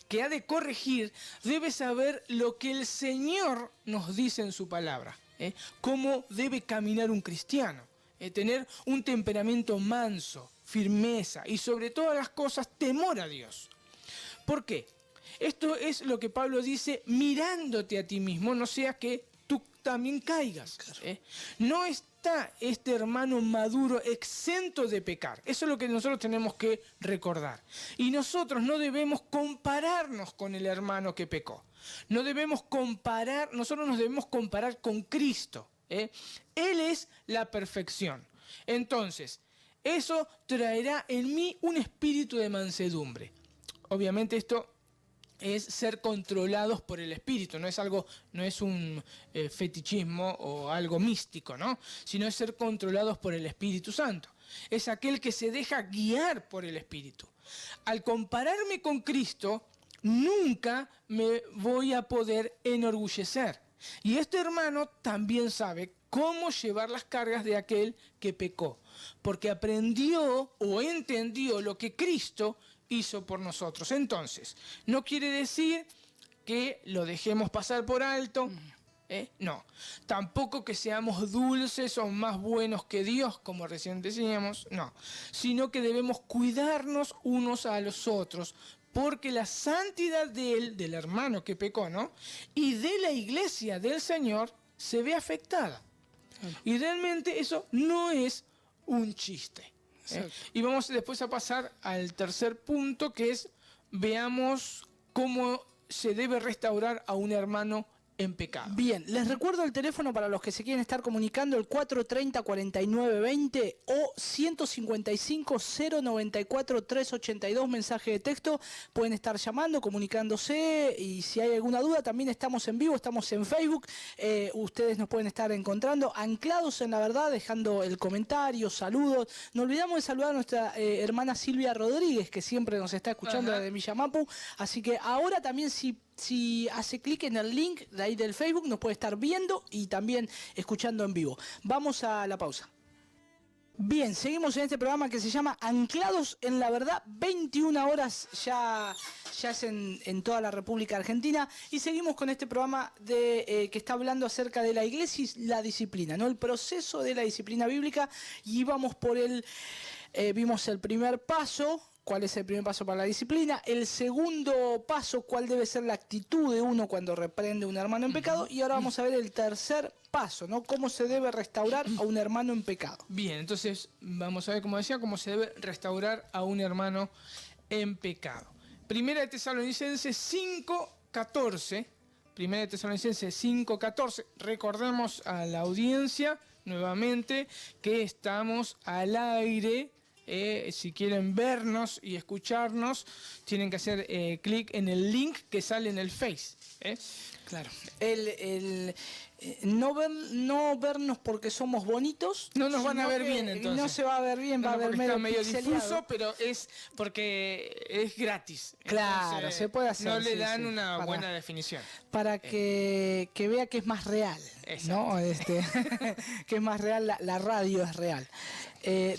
que ha de corregir debe saber lo que el Señor nos dice en su palabra, cómo debe caminar un cristiano, tener un temperamento manso, firmeza y sobre todas las cosas temor a Dios. ¿Por qué? Esto es lo que Pablo dice, mirándote a ti mismo, no sea que tú también caigas. No está este hermano maduro exento de pecar. Eso es lo que nosotros tenemos que recordar. Y nosotros no debemos compararnos con el hermano que pecó. No debemos comparar, nosotros nos debemos comparar con Cristo. Él es la perfección. Entonces, eso traerá en mí un espíritu de mansedumbre. Obviamente esto es ser controlados por el Espíritu, no es un fetichismo o algo místico, ¿no? Sino es ser controlados por el Espíritu Santo. Es aquel que se deja guiar por el Espíritu. Al compararme con Cristo, nunca me voy a poder enorgullecer. Y este hermano también sabe cómo llevar las cargas de aquel que pecó, porque aprendió o entendió lo que Cristo hizo por nosotros. Entonces, no quiere decir que lo dejemos pasar por alto, no. Tampoco que seamos dulces o más buenos que Dios, como recién decíamos, no. Sino que debemos cuidarnos unos a los otros, porque la santidad de él, del hermano que pecó, ¿no?, y de la iglesia del Señor se ve afectada. Y realmente eso no es un chiste. Y vamos después a pasar al tercer punto, que es, veamos cómo se debe restaurar a un hermano en pecado. Bien, les recuerdo el teléfono para los que se quieren estar comunicando, el 430-4920 o 155-094-382, mensaje de texto. Pueden estar llamando, comunicándose, y si hay alguna duda también estamos en vivo, estamos en Facebook. Ustedes nos pueden estar encontrando anclados en la verdad, dejando el comentario, saludos. No olvidamos de saludar a nuestra hermana Silvia Rodríguez, que siempre nos está escuchando desde Villamapu. Así que ahora también, si hace clic en el link de ahí del Facebook, nos puede estar viendo y también escuchando en vivo. Vamos a la pausa. Bien, seguimos en este programa que se llama Anclados en la Verdad. 21 horas ya es en toda la República Argentina. Y seguimos con este programa que está hablando acerca de la iglesia y la disciplina, ¿no? El proceso de la disciplina bíblica. Y vamos por vimos el primer paso. ¿Cuál es el primer paso para la disciplina? El segundo paso, ¿cuál debe ser la actitud de uno cuando reprende a un hermano en pecado? Y ahora vamos a ver el tercer paso, ¿no? ¿Cómo se debe restaurar a un hermano en pecado? Bien, entonces vamos a ver, como decía, cómo se debe restaurar a un hermano en pecado. Primera de Tesalonicenses 5:14. Primera de Tesalonicenses 5:14. Recordemos a la audiencia nuevamente que estamos al aire. Si quieren vernos y escucharnos, tienen que hacer clic en el link que sale en el Face. Claro. No vernos porque somos bonitos. No nos van a sino ver que bien, entonces. No se va a ver bien, va a ver está medio pixeleado. difuso, pero es porque es gratis. Claro, Entonces, se puede hacer. No le sí, dan sí, una buena definición. para que vea que es más real, ¿no? Que es más real, la radio es real.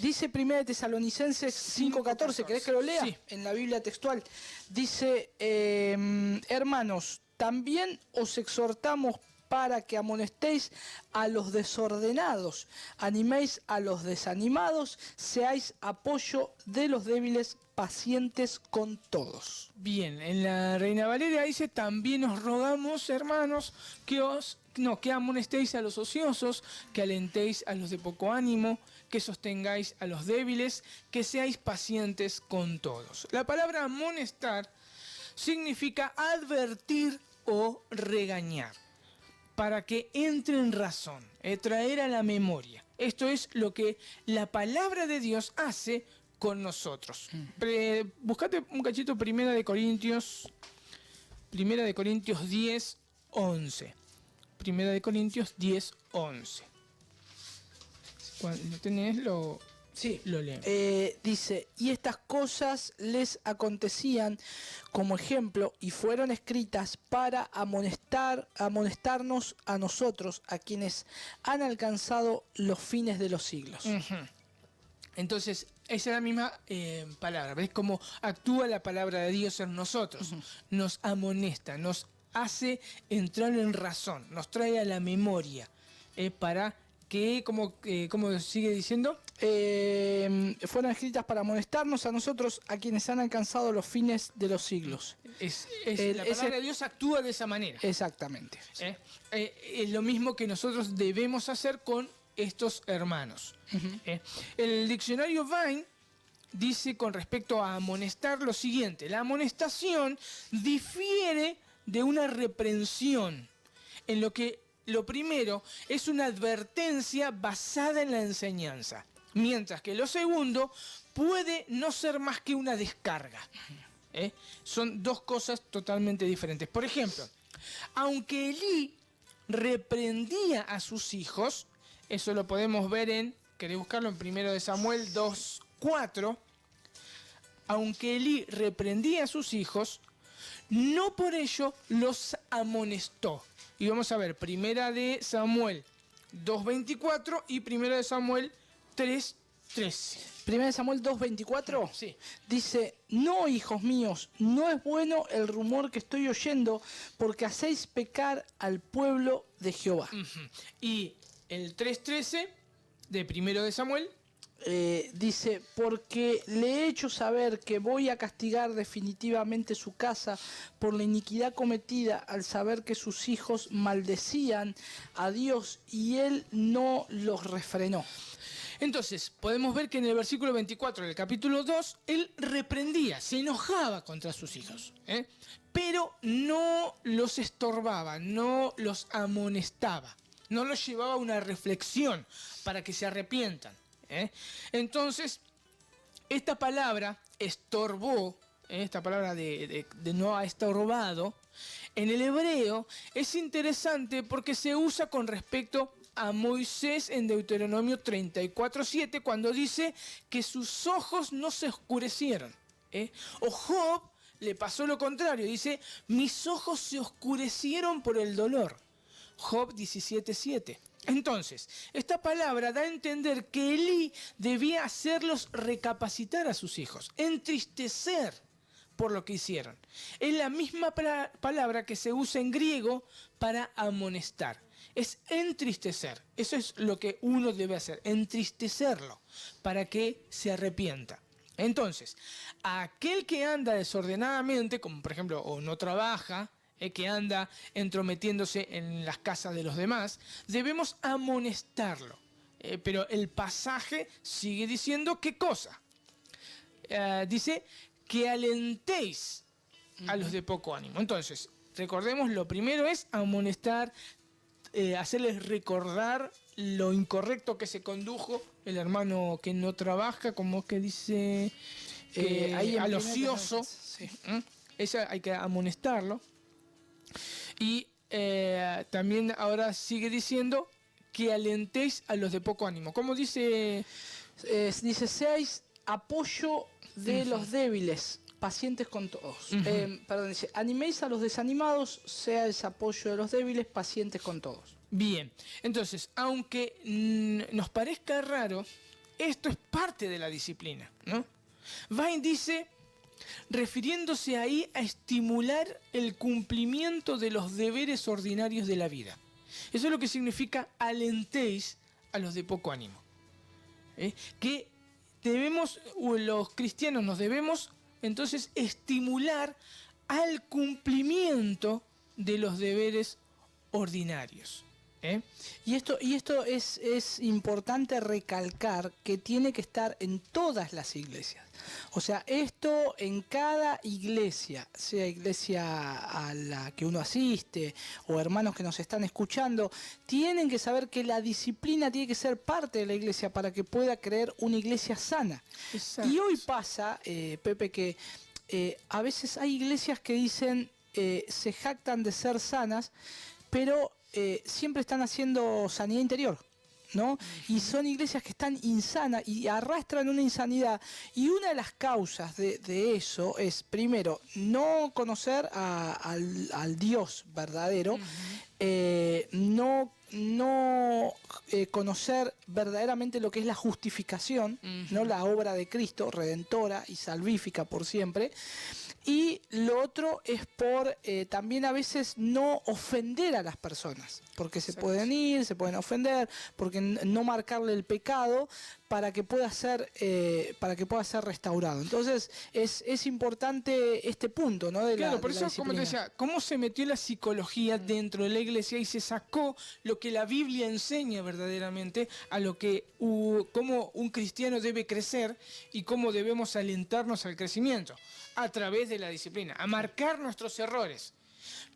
Dice 1 Tesalonicenses 5:14, ¿querés que lo lea? Sí. En la Biblia textual. Dice, hermanos, también os exhortamos para que amonestéis a los desordenados, animéis a los desanimados, seáis apoyo de los débiles, pacientes con todos. Bien, en la Reina Valeria dice, también os rogamos, hermanos, que amonestéis a los ociosos, que alentéis a los de poco ánimo, que sostengáis a los débiles, que seáis pacientes con todos. La palabra amonestar significa advertir o regañar, para que entre en razón, traer a la memoria. Esto es lo que la palabra de Dios hace con nosotros. Buscate un cachito Primera de Corintios 10, 11. Primera de Corintios 10, 11. Cuando lo tenés, Sí. lo leemos. Dice, y estas cosas les acontecían como ejemplo y fueron escritas para amonestarnos a nosotros, a quienes han alcanzado los fines de los siglos. Ujú. Entonces, esa es la misma palabra. ¿Ves cómo actúa la palabra de Dios en nosotros? Nos amonesta, nos hace entrar en razón, nos trae a la memoria para que, como sigue diciendo, fueron escritas para amonestarnos a nosotros, a quienes han alcanzado los fines de los siglos. la palabra de Dios actúa de esa manera. Exactamente. Es lo mismo que nosotros debemos hacer con estos hermanos. El diccionario Vine dice con respecto a amonestar lo siguiente: la amonestación difiere de una reprensión, en lo que lo primero es una advertencia basada en la enseñanza, mientras que lo segundo puede no ser más que una descarga. Son dos cosas totalmente diferentes. Por ejemplo, aunque Elí reprendía a sus hijos, eso lo podemos ver ¿querés buscarlo? En 1 Samuel 2:4. Aunque Elí reprendía a sus hijos, no por ello los amonestó. Y vamos a ver 1 Samuel 2:24 y 1 Samuel 3:13. 1 Samuel 2:24 Sí. dice, no, hijos míos, no es bueno el rumor que estoy oyendo, porque hacéis pecar al pueblo de Jehová. Y el 3:13 de 1 Samuel. Dice, porque le he hecho saber que voy a castigar definitivamente su casa por la iniquidad cometida al saber que sus hijos maldecían a Dios y él no los refrenó. Entonces, podemos ver que en el versículo 24 del capítulo 2, él reprendía, se enojaba contra sus hijos, pero no los estorbaba, no los amonestaba, no los llevaba a una reflexión para que se arrepientan. Entonces, esta palabra estorbó, esta palabra de no ha estorbado, en el hebreo es interesante porque se usa con respecto a Moisés en Deuteronomio 34:7, cuando dice que sus ojos no se oscurecieron. O Job le pasó lo contrario, dice, mis ojos se oscurecieron por el dolor. Job 17:7. Entonces, esta palabra da a entender que Elí debía hacerlos recapacitar a sus hijos, entristecer por lo que hicieron. Es la misma palabra que se usa en griego para amonestar. Es entristecer. Eso es lo que uno debe hacer, entristecerlo para que se arrepienta. Entonces, a aquel que anda desordenadamente, como por ejemplo, o no trabaja, que anda entrometiéndose en las casas de los demás, debemos amonestarlo. Pero el pasaje sigue diciendo ¿qué cosa? Dice que alentéis a los de poco ánimo. Entonces, recordemos, lo primero es amonestar, hacerles recordar lo incorrecto que se condujo el hermano que no trabaja, como que dice, al ocioso. Sí. Eso hay que amonestarlo. Y también ahora sigue diciendo que alentéis a los de poco ánimo. ¿Cómo dice? Dice, seáis apoyo de los débiles, pacientes con todos. Perdón, dice, animéis a los desanimados, seáis apoyo de los débiles, pacientes con todos. Bien, entonces, aunque nos parezca raro, esto es parte de la disciplina, ¿no? Vine dice, refiriéndose ahí a estimular el cumplimiento de los deberes ordinarios de la vida. Eso es lo que significa alentéis a los de poco ánimo. Que debemos, los cristianos nos debemos entonces estimular al cumplimiento de los deberes ordinarios. Y esto es importante recalcar que tiene que estar en todas las iglesias. O sea, esto en cada iglesia, sea iglesia a la que uno asiste o hermanos que nos están escuchando, tienen que saber que la disciplina tiene que ser parte de la iglesia para que pueda creer una iglesia sana. Exacto. Y hoy pasa, Pepe, que a veces hay iglesias que dicen, se jactan de ser sanas, pero siempre están haciendo sanidad interior, ¿no? Y son iglesias que están insanas y arrastran una insanidad. Y una de las causas de eso es, primero, no conocer al Dios verdadero, no conocer verdaderamente lo que es la justificación, ¿no? La obra de Cristo, redentora y salvífica por siempre. Y lo otro es por también a veces no ofender a las personas, porque se pueden ir, se pueden ofender, porque no marcarle el pecado para que pueda ser restaurado. Entonces es importante este punto, ¿no? Claro, por eso, como te decía, cómo se metió la psicología dentro de la iglesia y se sacó lo que la Biblia enseña verdaderamente a lo que cómo un cristiano debe crecer y cómo debemos alentarnos al crecimiento a través de la disciplina, a marcar nuestros errores.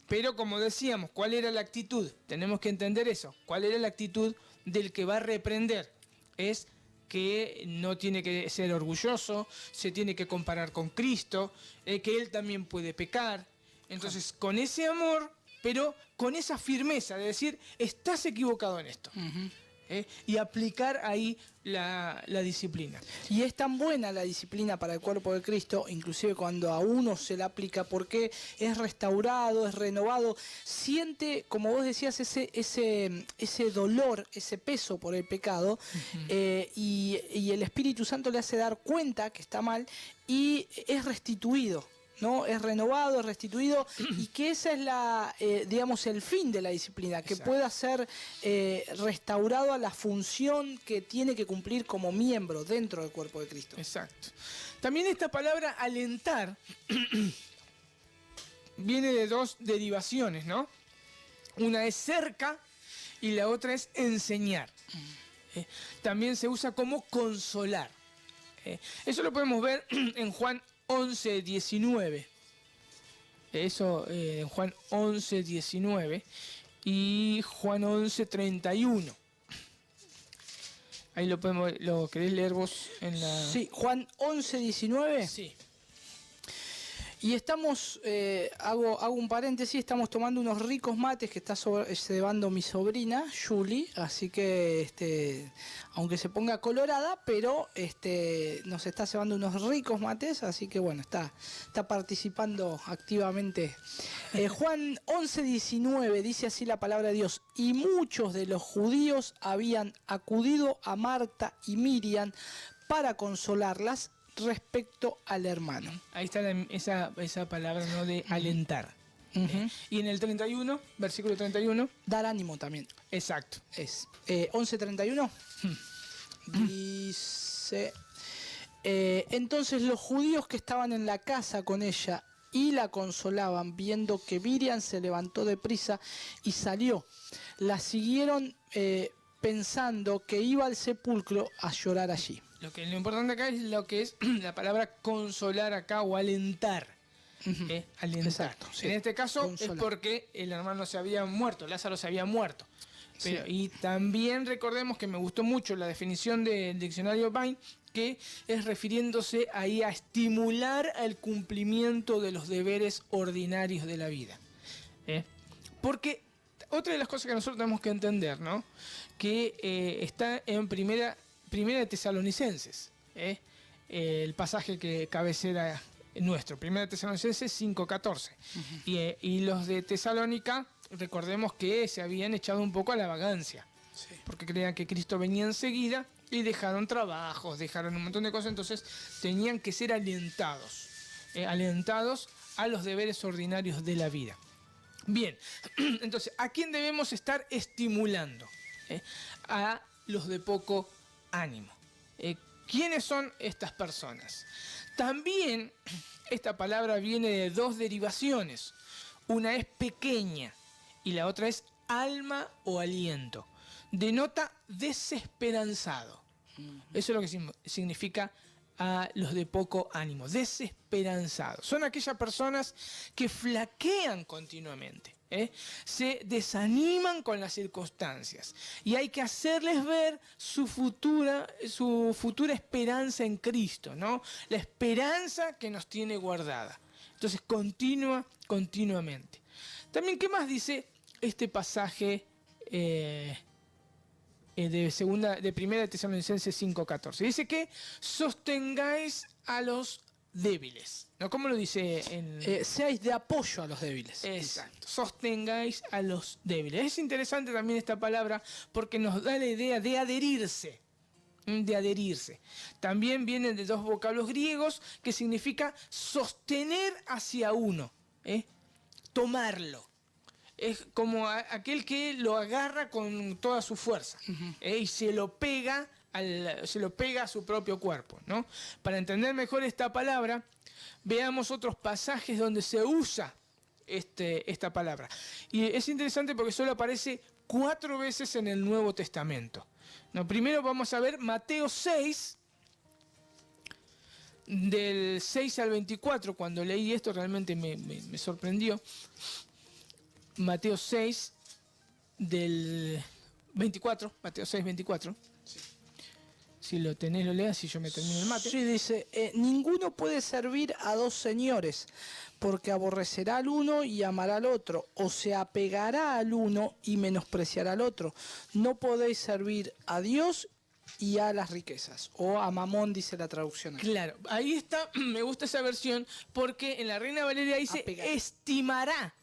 Pero como decíamos, ¿cuál era la actitud? Tenemos que entender eso. ¿Cuál era la actitud del que va a reprender? Es que no tiene que ser orgulloso, se tiene que comparar con Cristo, que Él también puede pecar. Entonces, con ese amor, pero con esa firmeza de decir, estás equivocado en esto. Y aplicar ahí la disciplina. Y es tan buena la disciplina para el cuerpo de Cristo, inclusive cuando a uno se la aplica, porque es restaurado, es renovado, siente, como vos decías, ese dolor, ese peso por el pecado, y el Espíritu Santo le hace dar cuenta que está mal y es restituido, ¿no? Es renovado, es restituido, y que esa es digamos, el fin de la disciplina, que pueda ser restaurado a la función que tiene que cumplir como miembro dentro del cuerpo de Cristo. Exacto. También esta palabra alentar viene de dos derivaciones, ¿no? Una es cerca y la otra es enseñar. También se usa como consolar. Eso lo podemos ver en Juan 11:19. Eso en Juan 11:19 y Juan 11:31. Ahí lo podemos, ¿lo querés leer vos en la...? Sí, Juan 11:19. Sí. Y estamos, hago un paréntesis, estamos tomando unos ricos mates que está cebando mi sobrina, Julie, así que, aunque se ponga colorada, pero nos está cebando unos ricos mates, así que bueno, está participando activamente. Juan 11:19 dice así la palabra de Dios: y muchos de los judíos habían acudido a Marta y Miriam para consolarlas respecto al hermano. Ahí está esa palabra, ¿no? De alentar. Y en el 31, versículo 31. Dar ánimo también. Exacto. Es 11:31. Dice, entonces los judíos que estaban en la casa con ella y la consolaban, viendo que Miriam se levantó deprisa y salió, la siguieron pensando que iba al sepulcro a llorar allí. Lo importante acá es lo que es la palabra consolar acá o alentar. Alentar. Exacto, sí. En este caso consolar. Es porque el hermano se había muerto, Lázaro se había muerto. Pero, sí. Y también recordemos que me gustó mucho la definición del diccionario Vine, que es refiriéndose ahí a estimular el cumplimiento de los deberes ordinarios de la vida. Porque otra de las cosas que nosotros tenemos que entender, ¿no? Que está en primera de Tesalonicenses, el pasaje que cabecera nuestro, primera de Tesalonicenses 5:14. Y los de Tesalónica, recordemos que se habían echado un poco a la vagancia, porque creían que Cristo venía enseguida y dejaron trabajos, dejaron un montón de cosas, entonces tenían que ser alentados a los deberes ordinarios de la vida. Bien, entonces, ¿a quién debemos estar estimulando? A los de poco ánimo. ¿Quiénes son estas personas? También esta palabra viene de dos derivaciones. Una es pequeña y la otra es alma o aliento. Denota desesperanzado. Eso es lo que significa a los de poco ánimo, desesperanzados. Son aquellas personas que flaquean continuamente, se desaniman con las circunstancias y hay que hacerles ver su futura esperanza en Cristo, ¿no? La esperanza que nos tiene guardada. Entonces continuamente. También, ¿qué más dice este pasaje de Primera de Tesalonicenses 5:14? Dice que sostengáis a los débiles, ¿no? ¿Cómo lo dice en...? Seáis de apoyo a los débiles. Exacto, sostengáis a los débiles. Es interesante también esta palabra porque nos da la idea de adherirse. También vienen de dos vocablos griegos que significa sostener hacia uno, tomarlo. Es como aquel que lo agarra con toda su fuerza, y se lo pega a su propio cuerpo, ¿no? Para entender mejor esta palabra, veamos otros pasajes donde se usa esta palabra. Y es interesante porque solo aparece 4 veces en el Nuevo Testamento. No, primero vamos a ver Mateo 6, del 6 al 24. Cuando leí esto realmente me sorprendió. Mateo 6, del 24. Mateo 6, 24. Sí. Si lo tenés, lo leas y yo me termino el mate. Sí, dice, ninguno puede servir a 2 señores, porque aborrecerá al uno y amará al otro, o se apegará al uno y menospreciará al otro. No podéis servir a Dios y a las riquezas, o a Mamón, dice la traducción. Claro, ahí está, me gusta esa versión, porque en la Reina Valeria dice, estimará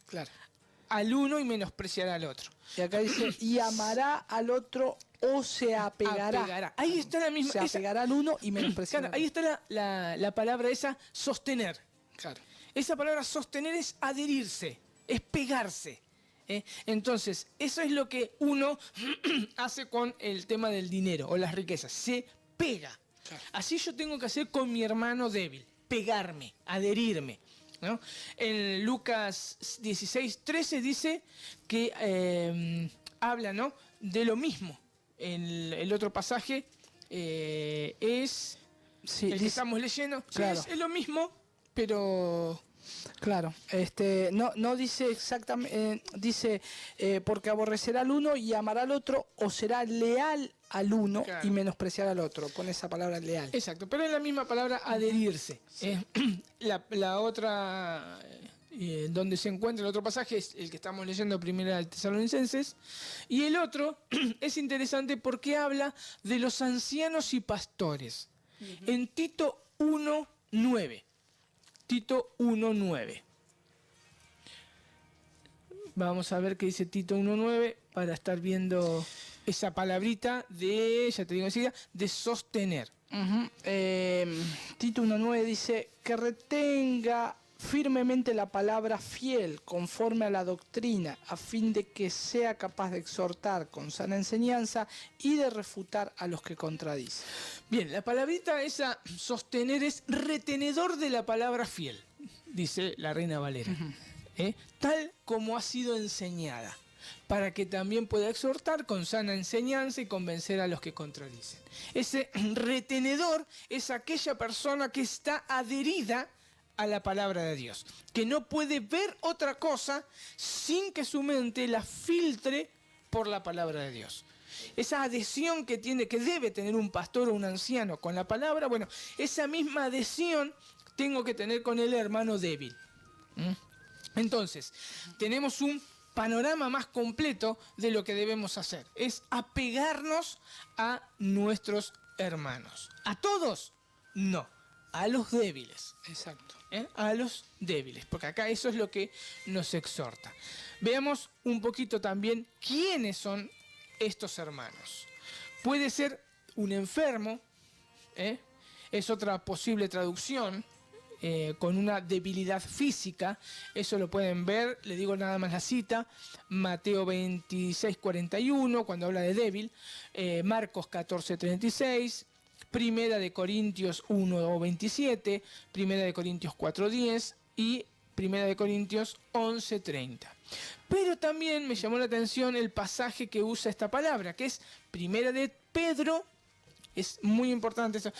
al uno y menospreciará al otro. Y acá dice, y amará al otro o se apegará. Ahí está la misma. Se apegará al uno y menospreciará. Claro, ahí está la palabra esa, sostener. Claro. Esa palabra sostener es adherirse, es pegarse. Entonces, eso es lo que uno hace con el tema del dinero o las riquezas. Se pega. Claro. Así yo tengo que hacer con mi hermano débil. Pegarme, adherirme, ¿no? En Lucas 16:13 dice que habla, ¿no?, de lo mismo. En el otro pasaje es el que estamos leyendo. Claro. Sí, es lo mismo, pero... Claro, no dice exactamente, dice porque aborrecerá al uno y amará al otro, o será leal al uno y menospreciará al otro. Pone esa palabra leal. Exacto, pero es la misma palabra adherirse. Sí. La otra, donde se encuentra el otro pasaje es el que estamos leyendo, Primera de Tesalonicenses, y el otro es interesante porque habla de los ancianos y pastores. En Tito 1:9. Tito 1:9. Vamos a ver qué dice Tito 1:9 para estar viendo esa palabrita de, ya te digo enseguida, de sostener. Tito 1:9 dice que retenga firmemente la palabra fiel conforme a la doctrina, a fin de que sea capaz de exhortar con sana enseñanza y de refutar a los que contradicen. Bien, la palabrita esa, sostener, es retenedor de la palabra fiel, dice la Reina Valera, tal como ha sido enseñada, para que también pueda exhortar con sana enseñanza y convencer a los que contradicen. Ese retenedor es aquella persona que está adherida a la palabra de Dios, que no puede ver otra cosa sin que su mente la filtre por la palabra de Dios. Esa adhesión que debe tener un pastor o un anciano con la palabra, bueno, esa misma adhesión tengo que tener con el hermano débil. Entonces, tenemos un panorama más completo de lo que debemos hacer. Es apegarnos a nuestros hermanos. ¿A todos? No, a los débiles. Exacto. A los débiles, porque acá eso es lo que nos exhorta. Veamos un poquito también quiénes son estos hermanos. Puede ser un enfermo, es otra posible traducción, con una debilidad física. Eso lo pueden ver, le digo nada más la cita, Mateo 26:41, cuando habla de débil, Marcos 14:36, Primera de Corintios 1:27, Primera de Corintios 4:10 y Primera de Corintios 11:30. Pero también me llamó la atención el pasaje que usa esta palabra, que es Primera de Pedro. Es muy importante eso.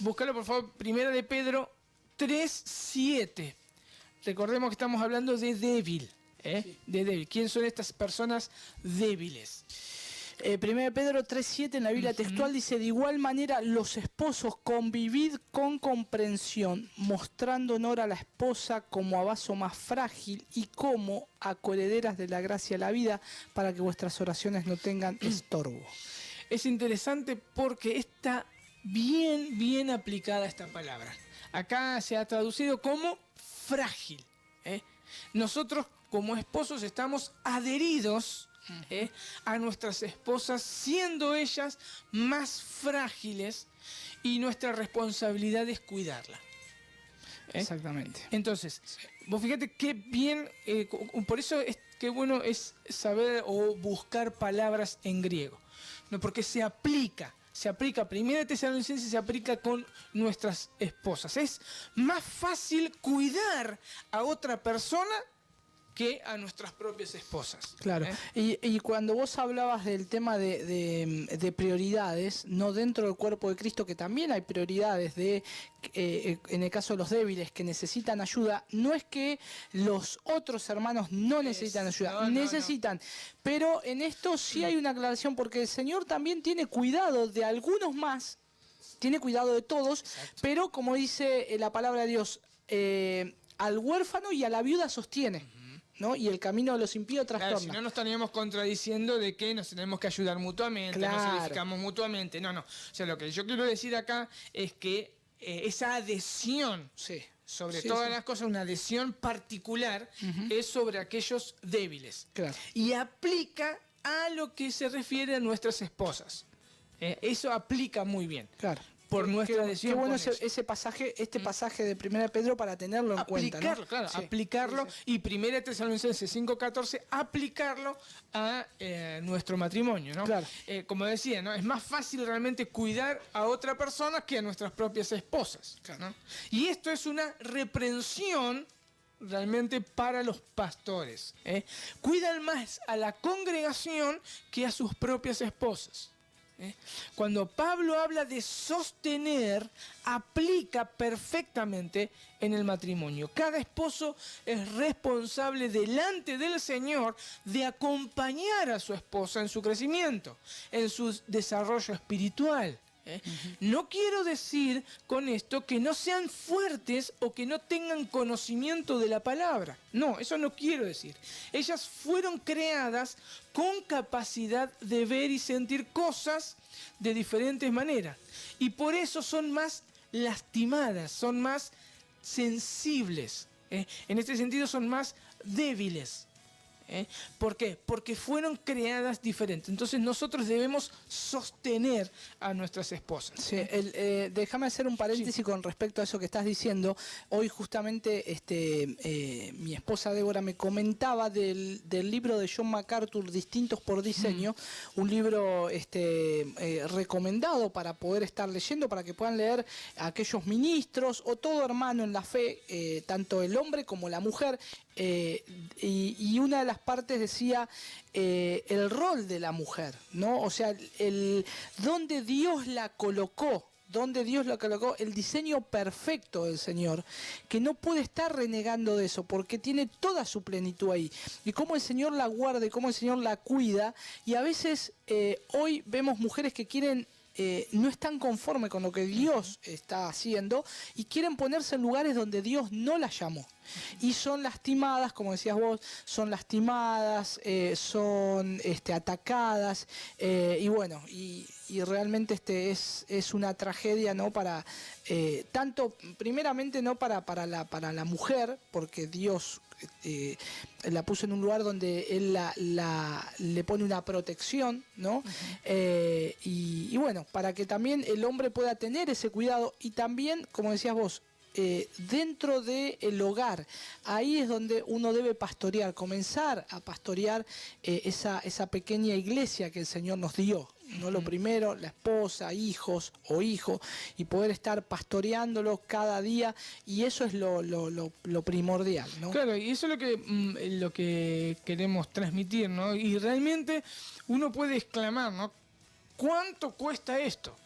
Búscalo, por favor. Primera de Pedro 3:7. Recordemos que estamos hablando de débil. Sí. De débil. ¿Quién son estas personas débiles? 1 Pedro 3:7 en la Biblia textual dice: de igual manera los esposos convivid con comprensión, mostrando honor a la esposa como a vaso más frágil y como a coherederas de la gracia de la vida, para que vuestras oraciones no tengan estorbo. Es interesante porque está bien aplicada esta palabra. Acá se ha traducido como frágil. Nosotros como esposos estamos adheridos a nuestras esposas, siendo ellas más frágiles, y nuestra responsabilidad es cuidarla. Exactamente. Entonces, vos fíjate qué bien, por eso es que bueno es saber o buscar palabras en griego, ¿no? Porque se aplica. Primera de Tesalonicenses se aplica con nuestras esposas. Es más fácil cuidar a otra persona que a nuestras propias esposas. Claro. Y cuando vos hablabas del tema de prioridades, no dentro del cuerpo de Cristo, que también hay prioridades en el caso de los débiles que necesitan ayuda, no es que los otros hermanos no necesitan ayuda, necesitan. Pero en esto sí hay una aclaración, porque el Señor también tiene cuidado de algunos más, tiene cuidado de todos, pero como dice la palabra de Dios, al huérfano y a la viuda sostiene. ¿No? Y el camino de los impíos trastorna. Claro, si no nos estaríamos contradiciendo de que nos tenemos que ayudar mutuamente, nos edificamos mutuamente. No. O sea, lo que yo quiero decir acá es que esa adhesión, sobre todas las cosas, una adhesión particular, es sobre aquellos débiles. Claro. Y aplica a lo que se refiere a nuestras esposas. Eso aplica muy bien. Claro. Por nuestra adhesión. Qué bueno ese pasaje, pasaje de 1 Pedro para tenerlo en cuenta, ¿no? Claro, aplicarlo. Y 1 Tesalonicenses 5:14, aplicarlo a nuestro matrimonio, ¿no? Claro. Como decía, ¿no? Es más fácil realmente cuidar a otra persona que a nuestras propias esposas, ¿no? Y esto es una reprensión realmente para los pastores. Cuidan más a la congregación que a sus propias esposas. Cuando Pablo habla de sostener, aplica perfectamente en el matrimonio. Cada esposo es responsable delante del Señor de acompañar a su esposa en su crecimiento, en su desarrollo espiritual. No quiero decir con esto que no sean fuertes o que no tengan conocimiento de la palabra. No, eso no quiero decir. Ellas fueron creadas con capacidad de ver y sentir cosas de diferentes maneras. Y por eso son más lastimadas, son más sensibles. En este sentido son más débiles. ¿Por qué? Porque fueron creadas diferentes. Entonces nosotros debemos sostener a nuestras esposas. Sí, déjame hacer un paréntesis con respecto a eso que estás diciendo. Hoy justamente mi esposa Débora me comentaba del libro de John MacArthur, Distintos por Diseño, un libro recomendado para poder estar leyendo, para que puedan leer aquellos ministros o todo hermano en la fe, tanto el hombre como la mujer. Y una de las partes decía el rol de la mujer, ¿no? O sea, donde Dios la colocó, el diseño perfecto del Señor, que no puede estar renegando de eso, porque tiene toda su plenitud ahí. Y cómo el Señor la guarda, y cómo el Señor la cuida, y a veces hoy vemos mujeres que quieren... no están conformes con lo que Dios está haciendo y quieren ponerse en lugares donde Dios no las llamó. Y son lastimadas, como decías vos, son lastimadas, son atacadas, y bueno, y realmente es una tragedia, ¿no? Para tanto, primeramente, no para la mujer, porque Dios la puso en un lugar donde Él le pone una protección, ¿no? Y bueno, para que también el hombre pueda tener ese cuidado, y también, como decías vos, dentro del hogar, ahí es donde uno debe pastorear, comenzar a pastorear esa pequeña iglesia que el Señor nos dio, no lo primero, la esposa, hijos o hijo, y poder estar pastoreándolo cada día, y eso es lo primordial, ¿no? Claro, y eso es lo que queremos transmitir, ¿no? Y realmente uno puede exclamar, ¿no? ¿Cuánto cuesta esto?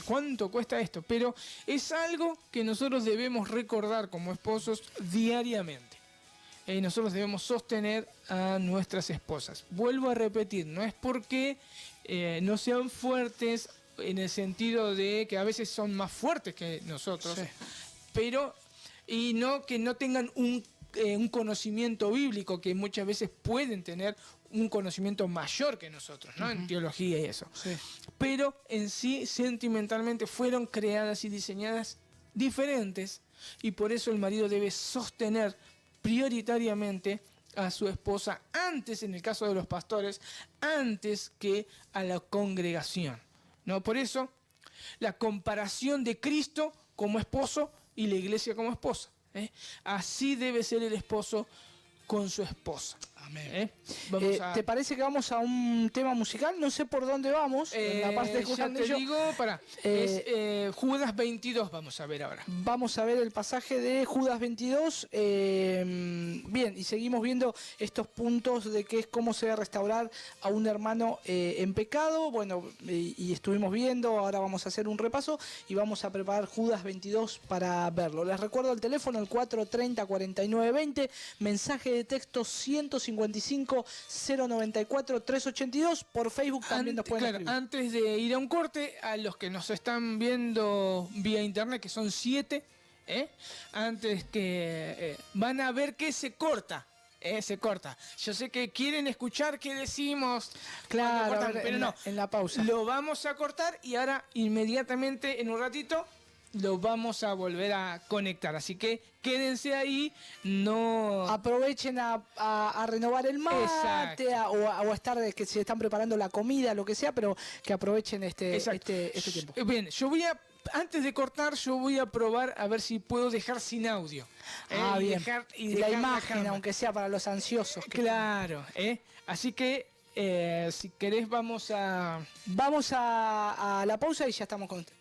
¿Cuánto cuesta esto? Pero es algo que nosotros debemos recordar como esposos diariamente. Nosotros debemos sostener a nuestras esposas. Vuelvo a repetir, no es porque no sean fuertes en el sentido de que a veces son más fuertes que nosotros, Sí. pero y no que no tengan un conocimiento bíblico, que muchas veces pueden tener un conocimiento mayor que nosotros, ¿no? En teología y eso. Sí. Pero en sí, sentimentalmente, fueron creadas y diseñadas diferentes, y por eso el marido debe sostener prioritariamente a su esposa antes, en el caso de los pastores, antes que a la congregación, ¿no? Por eso, la comparación de Cristo como esposo y la iglesia como esposa, ¿eh? Así debe ser el esposo con su esposa. Amén. Vamos a... ¿Te parece que vamos a un tema musical? No sé por dónde vamos. En la parte de ya Juan te de Yo. digo, es Judas 22, vamos a ver ahora. Vamos a ver el pasaje de Judas 22. Bien, y seguimos viendo estos puntos de que es cómo se debe restaurar a un hermano en pecado. Bueno, y estuvimos viendo, ahora vamos a hacer un repaso y vamos a preparar Judas 22 para verlo. Les recuerdo el teléfono, el 430-4920, mensaje de texto 155-094-382. Por Facebook también nos pueden escribir. Antes de ir a un corte, a los que nos están viendo vía internet, que son 7, antes que van a ver que se corta. Se corta. Yo sé que quieren escuchar qué decimos. Claro, cuando cortan, a ver, pero no. en la pausa. Lo vamos a cortar y ahora inmediatamente, en un ratito, lo vamos a volver a conectar. Así que quédense ahí, no... Aprovechen a renovar el mate, o a estar, que se están preparando la comida, lo que sea, pero que aprovechen este tiempo. Bien, antes de cortar, yo voy a probar a ver si puedo dejar sin audio. Ah, y bien. dejar La imagen, cámara. aunque sea para los ansiosos. Claro, así que si querés vamos a... Vamos a la pausa y ya estamos con usted.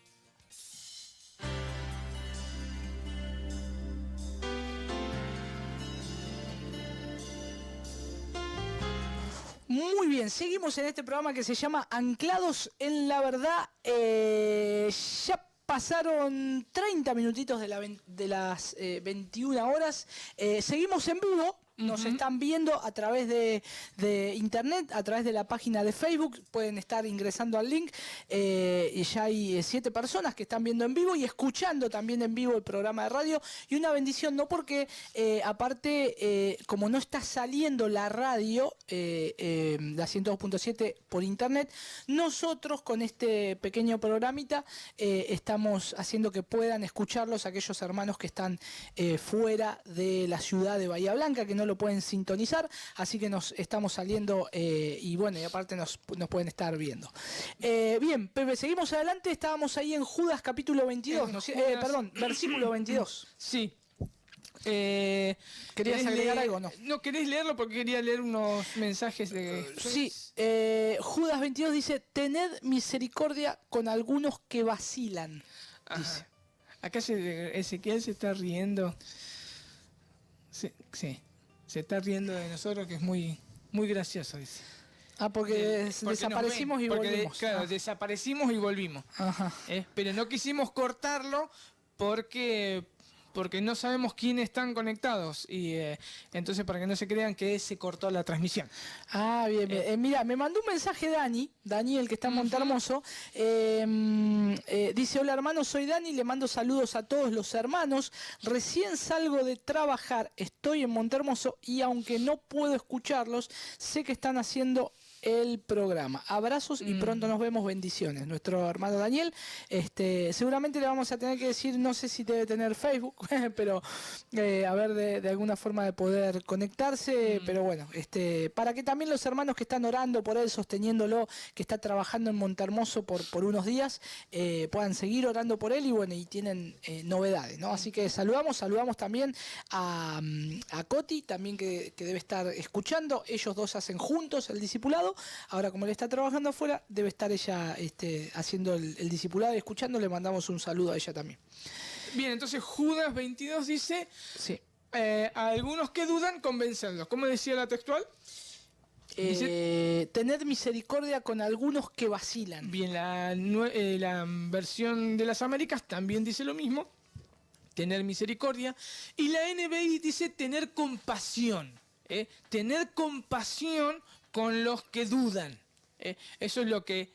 Muy bien, seguimos en este programa que se llama Anclados en la Verdad. Ya pasaron 30 minutitos de las 21 horas. Seguimos en vivo. Nos están viendo a través de internet, a través de la página de Facebook. Pueden estar ingresando al link. Y ya hay 7 personas que están viendo en vivo y escuchando también en vivo el programa de radio. Y una bendición, no porque aparte, como no está saliendo la radio, la 102.7 por internet, nosotros con este pequeño programita estamos haciendo que puedan escucharlos aquellos hermanos que están fuera de la ciudad de Bahía Blanca, que no lo pueden sintonizar, así que nos estamos saliendo y bueno, y aparte nos pueden estar viendo. Bien, Pepe, seguimos adelante. Estábamos ahí en Judas capítulo 22, ¿no? Perdón, versículo 22. Sí. ¿Querías agregar algo o no? No, ¿querés leerlo? Porque quería leer unos mensajes de... Sí, Judas 22 dice: tened misericordia con algunos que vacilan. Ajá. Dice. Acá Ezequiel se está riendo. Sí. Se está riendo de nosotros, que es muy, muy gracioso, dice. Ah, porque Porque desaparecimos nos ven, y porque volvimos. Claro, desaparecimos y volvimos. Ajá. Pero no quisimos cortarlo porque no sabemos quiénes están conectados. Y entonces, para que no se crean que se cortó la transmisión. Ah, bien, bien. Mira, me mandó un mensaje Dani, el que está en Montermoso. Dice: hola hermano, soy Dani, le mando saludos a todos los hermanos. Recién salgo de trabajar, estoy en Montermoso y aunque no puedo escucharlos, sé que están haciendo el programa. Abrazos y pronto nos vemos. Bendiciones. Nuestro hermano Daniel, seguramente le vamos a tener que decir, no sé si debe tener Facebook, pero a ver de alguna forma de poder conectarse, pero bueno, para que también los hermanos que están orando por él, sosteniéndolo, que está trabajando en Montermoso por unos días, puedan seguir orando por él y bueno, y tienen novedades, ¿no? Así que saludamos también a Coti, también que debe estar escuchando. Ellos dos hacen juntos el discipulado trabajando. Ahora, como él está trabajando afuera, debe estar ella haciendo el discipulado y escuchando. Le mandamos un saludo a ella también. Bien, entonces Judas 22 dice, Sí. a algunos que dudan, convencerlos. ¿Cómo decía la textual? Tener misericordia con algunos que vacilan. Bien, la versión de las Américas también dice lo mismo, tener misericordia. Y la NBI dice tener compasión, tener compasión con los que dudan. Eso es lo que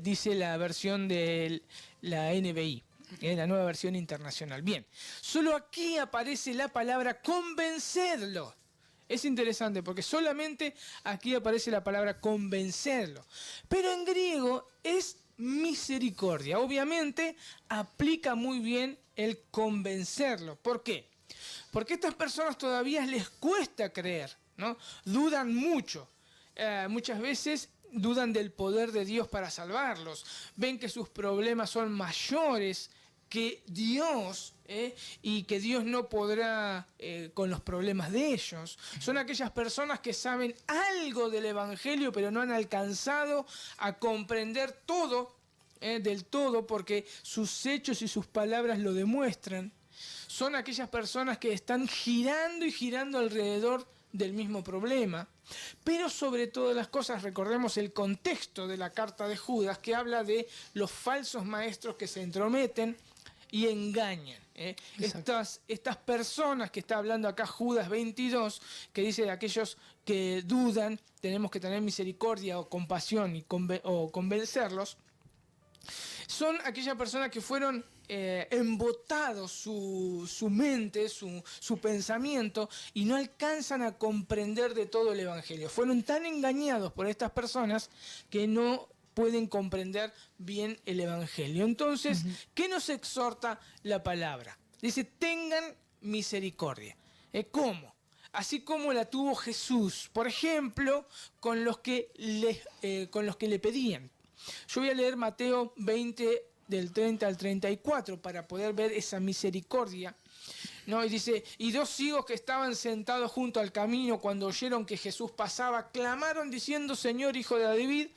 dice la versión de la NBI, la nueva versión internacional. Bien, solo aquí aparece la palabra convencerlo. Es interesante porque solamente aquí aparece la palabra convencerlo. Pero en griego es misericordia. Obviamente aplica muy bien el convencerlo. ¿Por qué? Porque a estas personas todavía les cuesta creer, ¿no? Dudan mucho. Muchas veces dudan del poder de Dios para salvarlos. Ven que sus problemas son mayores que Dios, y que Dios no podrá con los problemas de ellos. Son aquellas personas que saben algo del Evangelio, pero no han alcanzado a comprender todo, del todo, porque sus hechos y sus palabras lo demuestran. Son aquellas personas que están girando y girando alrededor del mismo problema. Pero sobre todas las cosas, recordemos el contexto de la carta de Judas, que habla de los falsos maestros que se entrometen y engañan. Estas personas que está hablando acá Judas 22, que dice de aquellos que dudan, tenemos que tener misericordia o compasión o convencerlos, son aquellas personas que fueron embotados su mente, su pensamiento, y no alcanzan a comprender de todo el Evangelio. Fueron tan engañados por estas personas que no pueden comprender bien el Evangelio. Entonces, ¿qué nos exhorta la palabra? Dice, tengan misericordia. ¿Cómo? Así como la tuvo Jesús, por ejemplo, con los que le pedían. Yo voy a leer Mateo 20, del 30 al 34, para poder ver esa misericordia, ¿no? Y dice, y 2 ciegos que estaban sentados junto al camino, cuando oyeron que Jesús pasaba, clamaron diciendo, Señor, Hijo de David,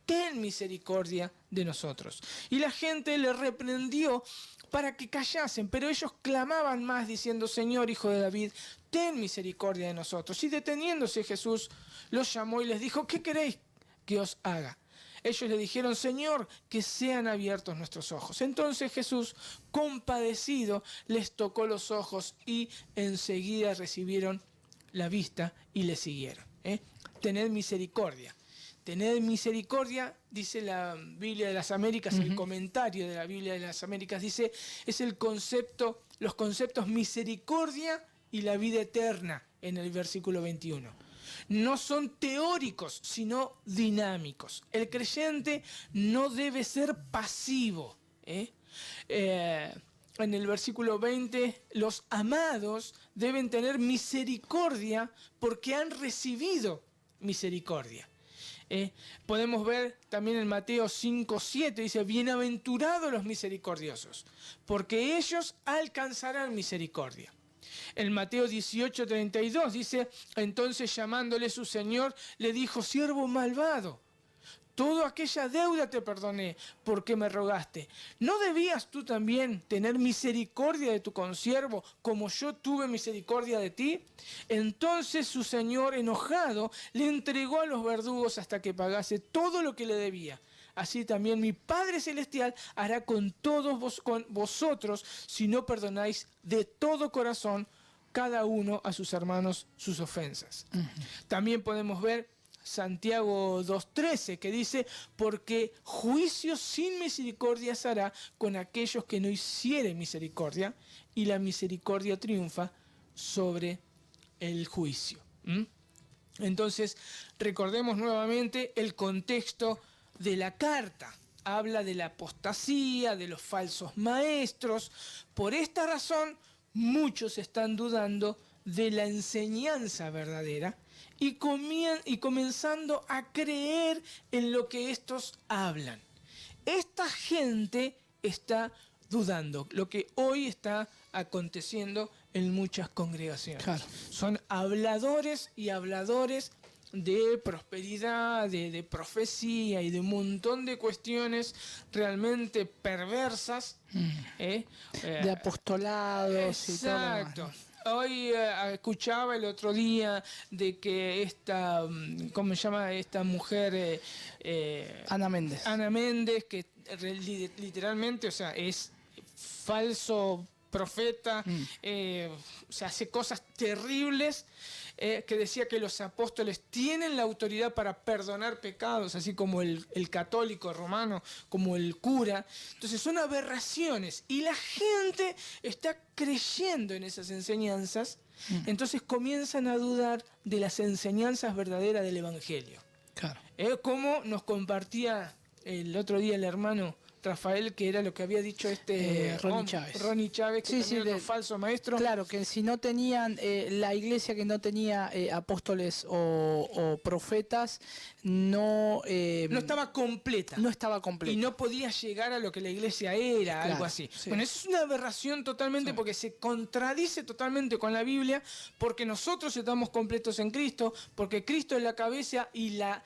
ten misericordia de nosotros. Y la gente le reprendió para que callasen, pero ellos clamaban más diciendo, Señor, Hijo de David, ten misericordia de nosotros. Y deteniéndose Jesús los llamó y les dijo, ¿qué queréis que os haga? Ellos le dijeron, Señor, que sean abiertos nuestros ojos. Entonces Jesús, compadecido, les tocó los ojos y enseguida recibieron la vista y le siguieron. Tened misericordia. Tened misericordia, dice la Biblia de las Américas, el comentario de la Biblia de las Américas dice, es los conceptos misericordia y la vida eterna en el versículo 21. No son teóricos, sino dinámicos. El creyente no debe ser pasivo. En el versículo 20, los amados deben tener misericordia porque han recibido misericordia. Podemos ver también en Mateo 5:7, dice, bienaventurados los misericordiosos, porque ellos alcanzarán misericordia. En Mateo 18:32 dice, entonces llamándole su señor, le dijo, siervo malvado, toda aquella deuda te perdoné, porque me rogaste. ¿No debías tú también tener misericordia de tu consiervo, como yo tuve misericordia de ti? Entonces su señor, enojado, le entregó a los verdugos hasta que pagase todo lo que le debía. Así también mi Padre Celestial hará con todos vosotros, si no perdonáis de todo corazón cada uno a sus hermanos sus ofensas. También podemos ver Santiago 2:13, que dice, porque juicio sin misericordia se hará con aquellos que no hicieren misericordia, y la misericordia triunfa sobre el juicio. Entonces, recordemos nuevamente el contexto de la carta. Habla de la apostasía, de los falsos maestros. Por esta razón, muchos están dudando de la enseñanza verdadera y comenzando a creer en lo que estos hablan. Esta gente está dudando, lo que hoy está aconteciendo en muchas congregaciones. Claro. Son habladores y habladores de prosperidad, de profecía y de un montón de cuestiones realmente perversas. De apostolados y todo lo demás, Exacto. ¿no? Hoy escuchaba el otro día de que esta, ¿cómo se llama? Esta mujer, Ana Méndez. Ana Méndez, que literalmente, o sea, es falso profeta, o sea, hace cosas terribles, que decía que los apóstoles tienen la autoridad para perdonar pecados, así como el católico romano, como el cura. Entonces son aberraciones y la gente está creyendo en esas enseñanzas, entonces comienzan a dudar de las enseñanzas verdaderas del Evangelio. Claro. Como nos compartía el otro día el hermano Rafael, que era lo que había dicho Ronnie Chávez. Ronnie Chávez, que Sí, también sí, era otro falso maestro. Claro, que si no tenían, la iglesia que no tenía apóstoles o profetas, no estaba completa. no estaba completa. Y no podía llegar a lo que la iglesia era, Claro, algo así. sí. Bueno, eso es una aberración totalmente, Sí. porque se contradice totalmente con la Biblia, porque nosotros estamos completos en Cristo, porque Cristo es la cabeza y la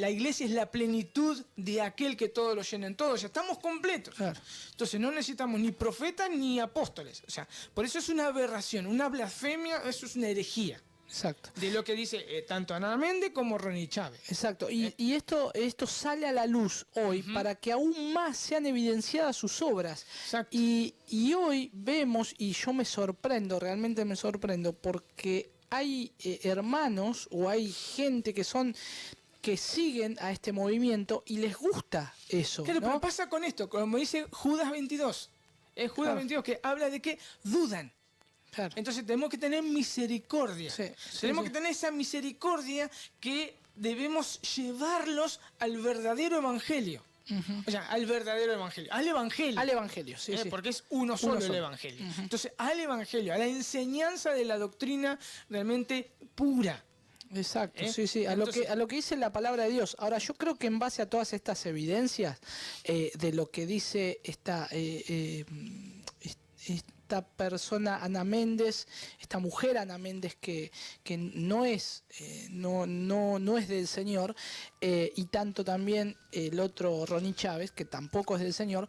iglesia es la plenitud de aquel que todo lo llena en todo. Ya estamos completos. Claro. Entonces no necesitamos ni profetas ni apóstoles. O sea, por eso es una aberración, una blasfemia, eso es una herejía. Exacto. De lo que dice tanto Ana Méndez como Ronnie Chávez. Exacto, y esto sale a la luz hoy para que aún más sean evidenciadas sus obras. Exacto. Y hoy vemos, y yo me sorprendo, realmente me sorprendo, porque hay hermanos o hay gente que siguen a este movimiento y les gusta eso. Claro, ¿no? pero pasa con esto, como dice Judas 22. Es Judas Claro. 22 que habla de que dudan. Claro. Entonces tenemos que tener misericordia. Sí, Tenemos sí. que tener esa misericordia que debemos llevarlos al verdadero evangelio. O sea, al verdadero evangelio. Al evangelio. Al Evangelio, sí, sí. Porque es uno solo el solo. evangelio. Entonces, al evangelio, a la enseñanza de la doctrina realmente pura. Exacto, ¿Eh? sí, sí, Entonces- a lo que dice la palabra de Dios. Ahora, yo creo que en base a todas estas evidencias de lo que dice esta persona Ana Méndez, esta mujer Ana Méndez que no es no es del Señor, y tanto también el otro Ronnie Chávez, que tampoco es del Señor,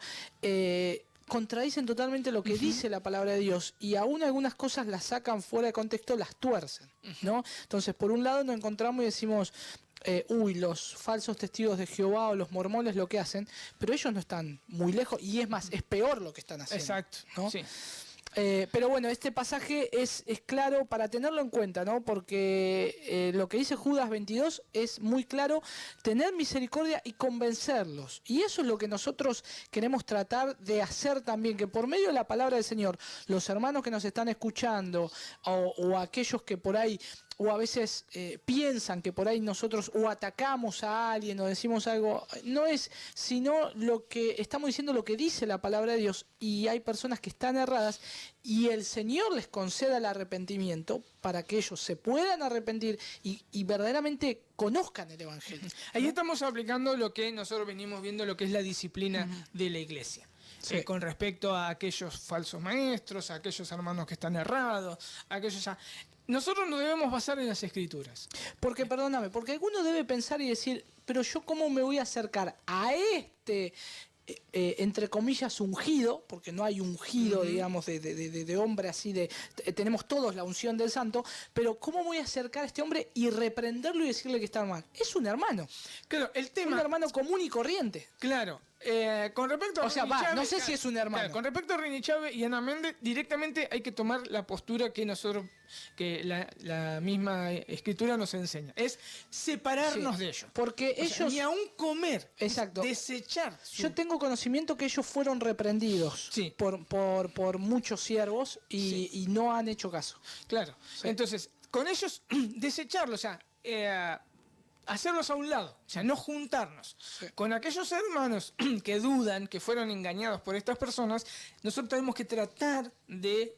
contradicen totalmente lo que dice la palabra de Dios, y aún algunas cosas las sacan fuera de contexto, las tuercen, ¿no? Entonces, por un lado nos encontramos y decimos, los falsos testigos de Jehová o los mormones lo que hacen, pero ellos no están muy lejos, y es más, es peor lo que están haciendo. Exacto. ¿no? Sí. Pero bueno, este pasaje es claro para tenerlo en cuenta, ¿no? Porque lo que dice Judas 22 es muy claro: tener misericordia y convencerlos. Y eso es lo que nosotros queremos tratar de hacer también, que por medio de la palabra del Señor, los hermanos que nos están escuchando o aquellos que por ahí o a veces piensan que por ahí nosotros o atacamos a alguien o decimos algo, no es sino lo que estamos diciendo, lo que dice la palabra de Dios, y hay personas que están erradas y el Señor les conceda el arrepentimiento para que ellos se puedan arrepentir y verdaderamente conozcan el Evangelio. Ahí estamos aplicando lo que nosotros venimos viendo, lo que es la disciplina de la iglesia. Sí. Con respecto a aquellos falsos maestros, a aquellos hermanos que están errados, a aquellos... Nosotros nos debemos basar en las Escrituras. Porque, perdóname, porque alguno debe pensar y decir, pero yo cómo me voy a acercar a este, entre comillas, ungido, porque no hay ungido, digamos, de hombre así, tenemos todos la unción del santo, pero cómo me voy a acercar a este hombre y reprenderlo y decirle que está mal. Es un hermano, Claro, el un tema... hermano común y corriente. Claro. Con respecto a O sea, Ronnie Chávez, no sé si es un hermano. claro, con respecto a Ronnie Chávez y Ana Méndez, directamente hay que tomar la postura que nosotros, que la misma escritura nos enseña. Es separarnos Sí, de ellos. porque O sea, ellos... ni aún comer. Exacto. Desechar. Yo tengo conocimiento que ellos fueron reprendidos Sí. por muchos siervos y no han hecho caso. Claro. Sí. Entonces, con ellos, desecharlo, o sea, hacerlos a un lado, o sea, no juntarnos. Sí. Con aquellos hermanos que dudan, que fueron engañados por estas personas, nosotros tenemos que tratar de,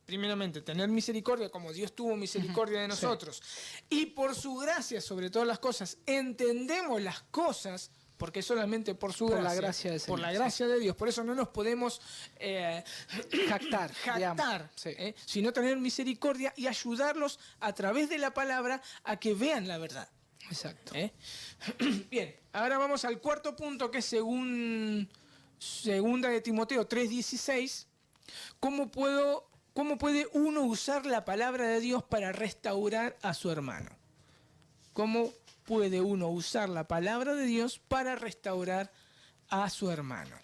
primeramente, tener misericordia como Dios tuvo misericordia de nosotros. Y por su gracia, sobre todas las cosas, entendemos las cosas porque solamente por su Por gracia. la gracia del Por Señor, la sí. gracia de Dios. Por eso no nos podemos Jactar, digamos. jactar, Sí. sino tener misericordia y ayudarlos a través de la palabra a que vean la verdad. Exacto. Bien, ahora vamos al cuarto punto, que es segunda de Timoteo 3:16. ¿Cómo puede uno usar la palabra de Dios para restaurar a su hermano? ¿Cómo puede uno usar la palabra de Dios para restaurar a su hermano?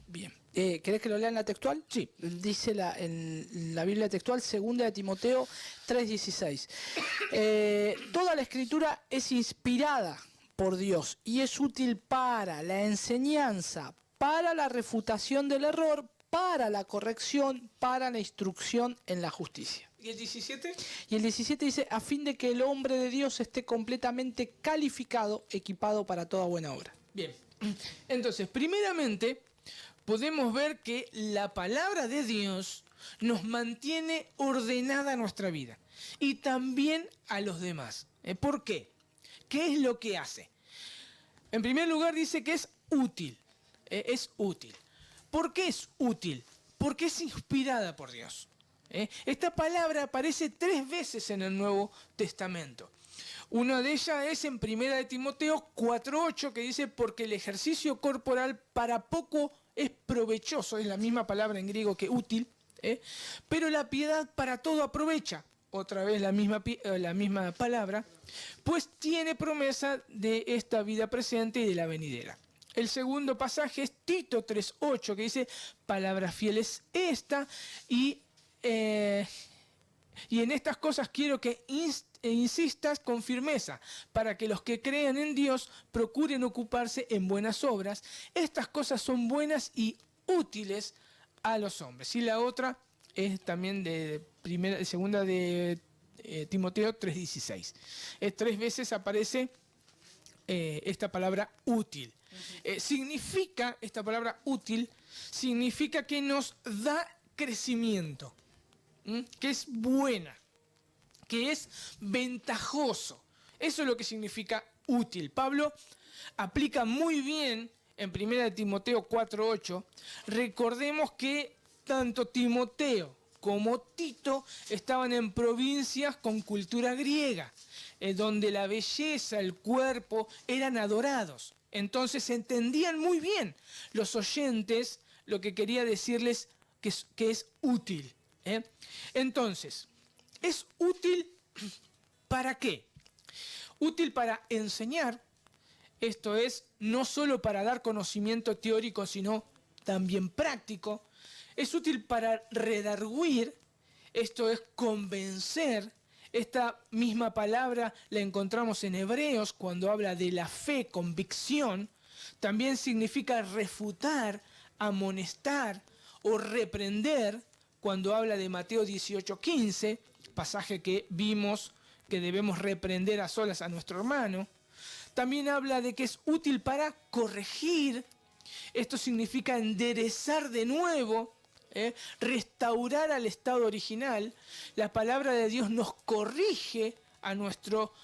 Bien. ¿Querés que lo lea en la textual? Sí. Dice en la Biblia textual, 2 de Timoteo 3:16. Toda la escritura es inspirada por Dios y es útil para la enseñanza, para la refutación del error, para la corrección, para la instrucción en la justicia. ¿Y el 17? Y el 17 dice, a fin de que el hombre de Dios esté completamente calificado, equipado para toda buena obra. Bien. Entonces, primeramente, podemos ver que la palabra de Dios nos mantiene ordenada nuestra vida y también a los demás. ¿Por qué? ¿Qué es lo que hace? En primer lugar dice que es útil. Es útil. ¿Por qué es útil? Porque es inspirada por Dios. Esta palabra aparece 3 veces en el Nuevo Testamento. Una de ellas es en 1 de Timoteo 4:8, que dice, porque el ejercicio corporal para poco es provechoso, es la misma palabra en griego que útil, pero la piedad para todo aprovecha, otra vez la misma palabra, pues tiene promesa de esta vida presente y de la venidera. El segundo pasaje es Tito 3:8, que dice, palabra fiel es esta, y en estas cosas quiero que insistas con firmeza, para que los que crean en Dios procuren ocuparse en buenas obras. Estas cosas son buenas y útiles a los hombres. Y la otra es también segunda de Timoteo 3:16. 3 veces aparece esta palabra útil. Significa, esta palabra útil, significa que nos da crecimiento, que es buena, que es ventajoso. Eso es lo que significa útil. Pablo aplica muy bien en 1 de Timoteo 4:8. Recordemos que tanto Timoteo como Tito estaban en provincias con cultura griega, donde la belleza, el cuerpo eran adorados. Entonces entendían muy bien los oyentes lo que quería decirles que es útil. Entonces, ¿es útil para qué? Útil para enseñar, esto es, no solo para dar conocimiento teórico, sino también práctico. Es útil para redarguir, esto es convencer. Esta misma palabra la encontramos en Hebreos cuando habla de la fe, convicción. También significa refutar, amonestar o reprender cuando habla de Mateo 18:15, pasaje que vimos que debemos reprender a solas a nuestro hermano. También habla de que es útil para corregir. Esto significa enderezar de nuevo, restaurar al estado original. La palabra de Dios nos corrige a nuestro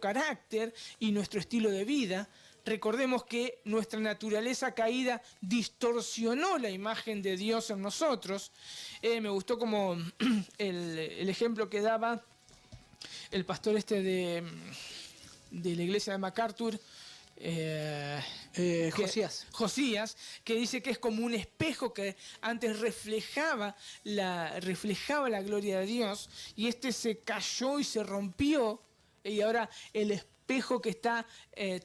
carácter y nuestro estilo de vida. Recordemos que nuestra naturaleza caída distorsionó la imagen de Dios en nosotros. Me gustó como el ejemplo que daba el pastor de la iglesia de MacArthur, Josías, que dice que es como un espejo que antes reflejaba la gloria de Dios, y se cayó y se rompió, y ahora el espejo que está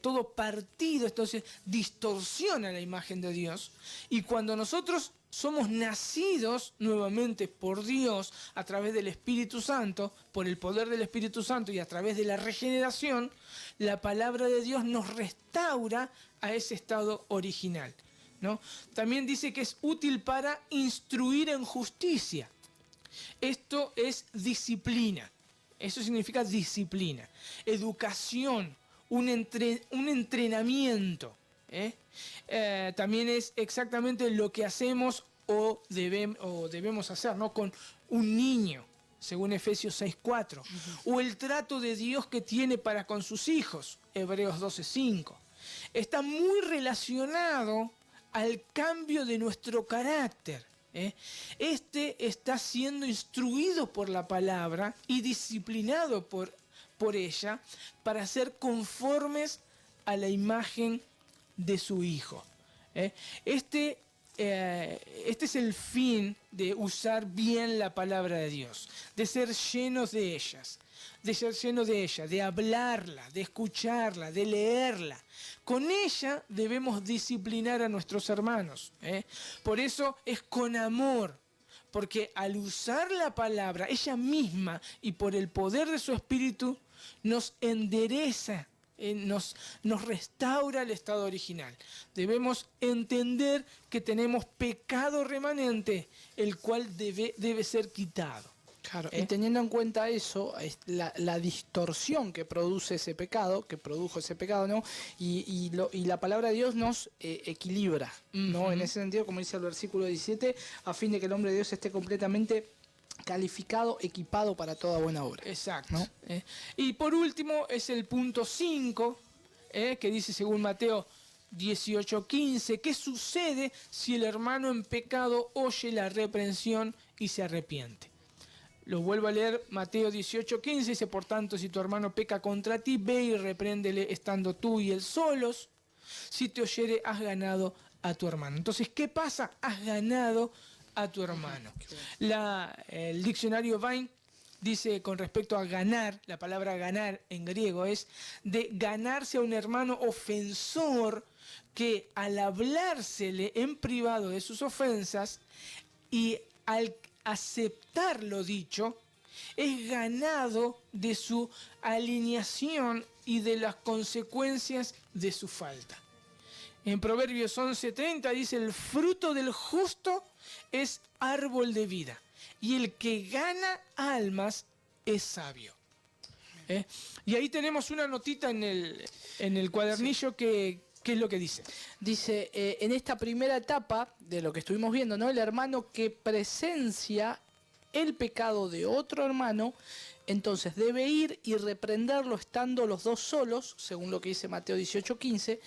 todo partido, entonces distorsiona la imagen de Dios. Y cuando nosotros somos nacidos nuevamente por Dios a través del Espíritu Santo, por el poder del Espíritu Santo y a través de la regeneración, la palabra de Dios nos restaura a ese estado original, ¿no? También dice que es útil para instruir en justicia. Esto es disciplina. Eso significa disciplina, educación, un entrenamiento. También es exactamente lo que hacemos o debemos hacer, ¿no? Con un niño, según Efesios 6:4. O el trato de Dios que tiene para con sus hijos, Hebreos 12:5. está muy relacionado al cambio de nuestro carácter. Este está siendo instruido por la palabra y disciplinado por ella para ser conformes a la imagen de su Hijo. Este es el fin de usar bien la palabra de Dios, de ser llenos de ellas, de hablarla, de escucharla, de leerla. Con ella debemos disciplinar a nuestros hermanos. Por eso es con amor, porque al usar la palabra, ella misma y por el poder de su Espíritu, nos endereza, nos restaura el estado original. Debemos entender que tenemos pecado remanente, el cual debe ser quitado. Claro, y teniendo en cuenta eso, la distorsión que produce ese pecado, que produjo ese pecado, ¿no? Y la palabra de Dios nos equilibra, ¿no? En ese sentido, como dice el versículo 17, a fin de que el hombre de Dios esté completamente calificado, equipado para toda buena obra. Exacto. ¿No? Y por último es el punto 5, que dice según Mateo 18:15, ¿qué sucede si el hermano en pecado oye la reprensión y se arrepiente? Lo vuelvo a leer, Mateo 18:15, dice, por tanto, si tu hermano peca contra ti, ve y repréndele estando tú y él solos. Si te oyere, has ganado a tu hermano. Entonces, ¿qué pasa? Has ganado a tu hermano. El diccionario Vine dice con respecto a ganar, la palabra ganar en griego es de ganarse a un hermano ofensor que al hablársele en privado de sus ofensas y al aceptar lo dicho, es ganado de su alineación y de las consecuencias de su falta. En Proverbios 11:30 dice, el fruto del justo es árbol de vida, y el que gana almas es sabio. Y ahí tenemos una notita en el cuadernillo que ¿qué es lo que dice? Dice, en esta primera etapa de lo que estuvimos viendo, ¿no? El hermano que presencia el pecado de otro hermano, entonces debe ir y reprenderlo estando los dos solos, según lo que dice Mateo 18:15,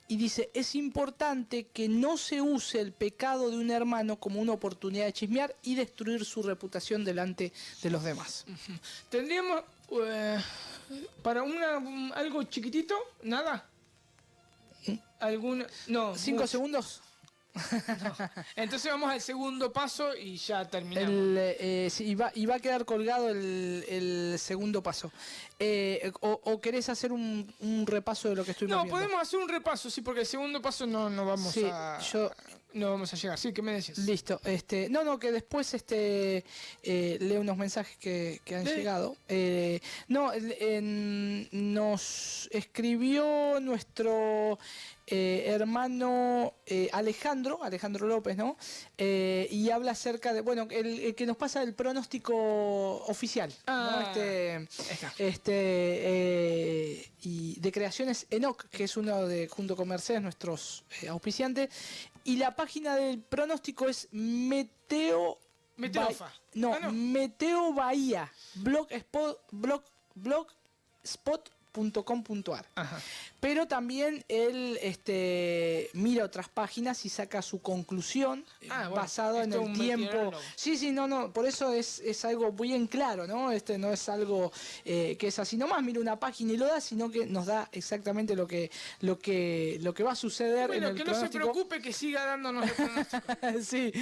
y dice, es importante que no se use el pecado de un hermano como una oportunidad de chismear y destruir su reputación delante de los demás. Tendríamos, para algo chiquitito, nada. No. 5 segundos. No. Entonces vamos al segundo paso y ya terminamos. Sí, y va a quedar colgado el segundo paso. O querés hacer un repaso de lo que estuvimos viendo. No, podemos hacer un repaso, sí, porque el segundo paso no vamos no vamos a llegar. Sí, ¿qué me decís? Listo. Que después leo unos mensajes que han llegado. Nos escribió nuestro hermano Alejandro López, ¿no? Y habla acerca de, bueno, el que nos pasa el pronóstico oficial, ¿no? Y de Creaciones Enoch, que es uno de, junto con Mercedes, nuestros auspiciantes. Y la página del pronóstico es Meteofa. Meteo Bahía, blogspot.com.ar. Pero también él mira otras páginas y saca su conclusión basado en el tiempo. Sí, por eso es algo bien claro, ¿no? No es algo que es así nomás, mira una página y lo da, sino que nos da exactamente lo que va a suceder. Bueno, en el que no se preocupe, que siga dándonos el pronóstico. Sí,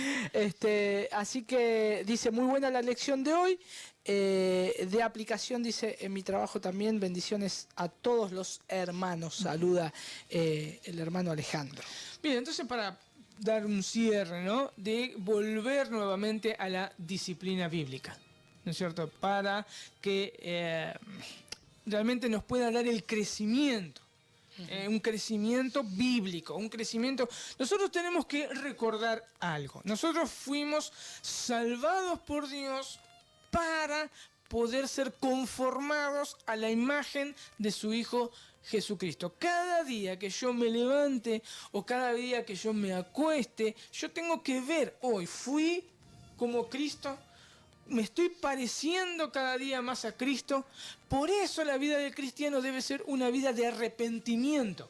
así que dice, muy buena la lección de hoy. De aplicación, dice, en mi trabajo también, bendiciones a todos los hermanos, saluda el hermano Alejandro. Bien, entonces para dar un cierre, ¿no? De volver nuevamente a la disciplina bíblica, ¿no es cierto? Para que realmente nos pueda dar el crecimiento. Un crecimiento bíblico, un crecimiento. Nosotros tenemos que recordar algo. Nosotros fuimos salvados por Dios para poder ser conformados a la imagen de su Hijo Jesucristo. Cada día que yo me levante o cada día que yo me acueste, yo tengo que ver, hoy fui como Cristo, me estoy pareciendo cada día más a Cristo. Por eso la vida del cristiano debe ser una vida de arrepentimiento.